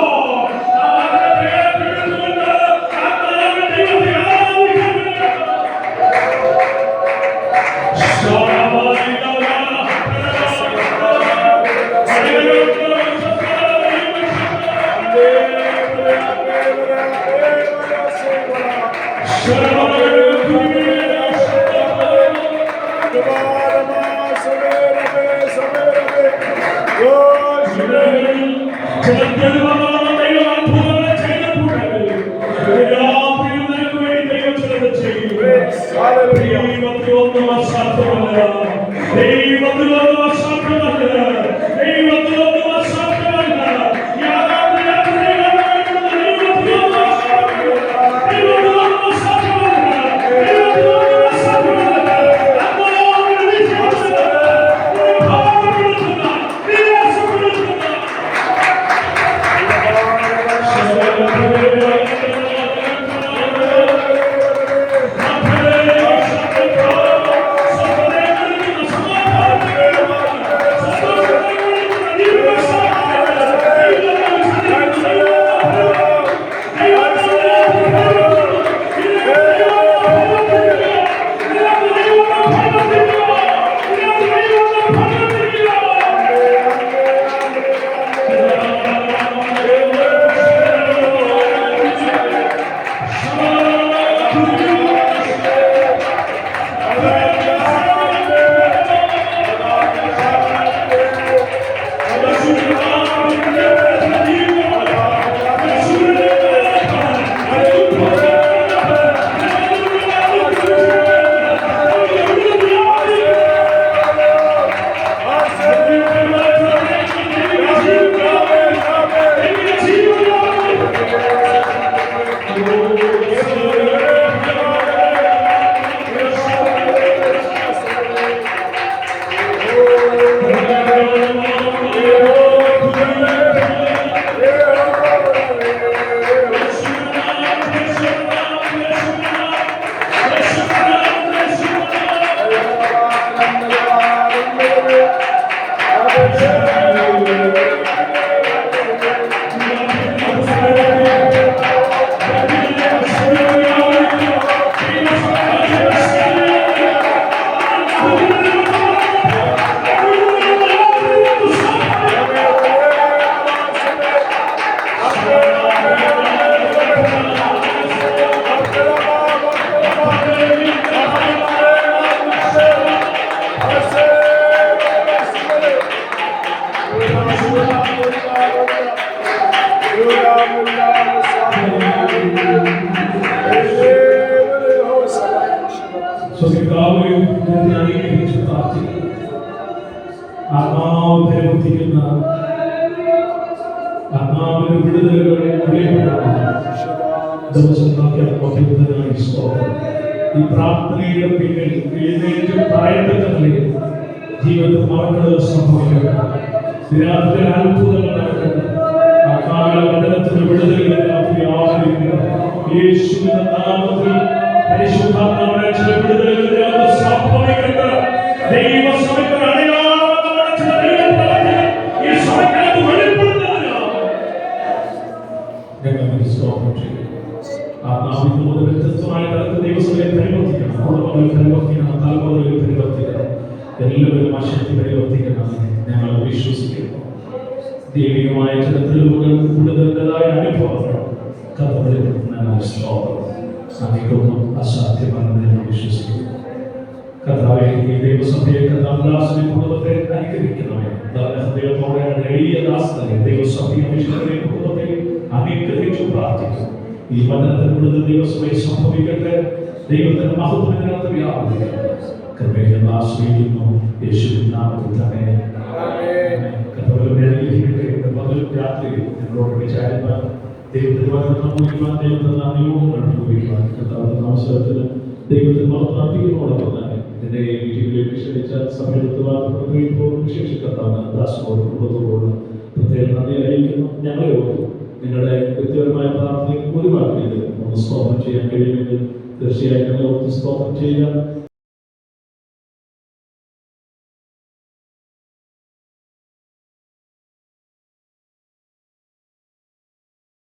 ആത്മാവിന് വിടുതലുകളെ ഈ പ്രാർത്ഥനയുടെ പിന്നിൽ എഴുന്നേറ്റ് പറയപ്പെട്ടതിൽ ജീവിതത്തിൽ മറക്കുന്നത് സംഭവിക്കുക. ഇതിനകത്തെ അത്ഭുതങ്ങൾ നടക്കുന്നത് ആത്മാവിന്റെ വചനത്തിന് വിടുതലുകളെ ആഗ്രഹിക്കുക. യേശുവിന്റെ നാമത്തിൽ പരിശുദ്ധാത്മാവിനെ ചില വിടുതലുകൾ സംഭവിക്കട്ടെ. ദൈവസഭയ്ക്ക് അടയാളമാണ് ചില ദൈവപ്രവൃത്തികൾ ഈ സഭയ്ക്കകത്ത് വെളിപ്പെടുത്തുന്നതിനാണ് ഞങ്ങൾ സ്തോത്രം ചെയ്യുന്നു. ആത്മാവിൽ മുതൽ വ്യത്യസ്തമായ തലത്തിൽ ദൈവസഭയെ പരിവർത്തിക്കണം. കുടുംബങ്ങൾ പരിവർത്തിക്കണം, തലമുറകളിൽ പരിവർത്തിക്കണം, എല്ലാവരും ആ ശക്തി പരിവർത്തിക്കണം ഞങ്ങൾ വിശ്വസിക്കുന്നു. ദൈവികമായ ചില തെളിവുകൾ കൂടുതലായ അനുഭവങ്ങൾ കഥകളിൽ സ്തോത്രം. അധികമൊന്നും അസാധ്യമാണെന്ന് ഞങ്ങൾ വിശ്വസിക്കുന്നു. കർത്താവേ, ഈ ദൈവസഭയെ കർത്താവിന്റെ കുടുംബത്തെ അനുഗ്രഹിക്കണമേ. ഹൃദയത്തോടെ എളിയ ദാസനെ ദൈവസഭയെ കുടുംബത്തെ അനുഗ്രഹിച്ചു പ്രാർത്ഥിക്കുന്നു. ഈ വചനത്തിനുള്ളത് ദൈവസഭയിൽ സംഭവിക്കട്ടെ. ദൈവത്തിന്റെ മഹത്വം ഇതിനകത്ത് വ്യാപിക്കട്ടെ. കൃപയിൽ ആശ്രയിക്കുന്നു യേശുവിൻ നാമത്തിൽ തന്നെ. കർത്താവേ, അനുഗ്രഹിക്കട്ടെ. പകലും രാത്രിയും നിങ്ങളോട് വിചാരിപ്പാൻ, ദൈവത്തിന്റെ വചനം സംഭവിക്കുവാൻ, ദൈവത്തിന്റെ നന്ദിയോടും അനുഭവിക്കുവാൻ കർത്താവിന്റെ അവസരത്തിൽ ദൈവത്തിന് മഹത്വാർപ്പിക്കുന്നതോടൊപ്പം തന്നെ ഇതിന്റെ യൂട്യൂബിലേക്ക് ക്ഷണിച്ച സഭയെടുത്തുവാൻ വിശേഷിക്കത്താണ് ദാസനോട് കുടുംബത്തോടുള്ള പ്രത്യേക നന്ദി അറിയിക്കുന്നു. ഞങ്ങളെ ഓർക്കും നിങ്ങളുടെ വ്യക്തിപരമായ പ്രാർത്ഥനയും ഒരു വാക്കിൽ ഒന്ന് സ്തോത്രം ചെയ്യാൻ കഴിയുമെങ്കിൽ തീർച്ചയായും ഞങ്ങളെ ഓർത്ത് സ്തോത്രം ചെയ്യുക.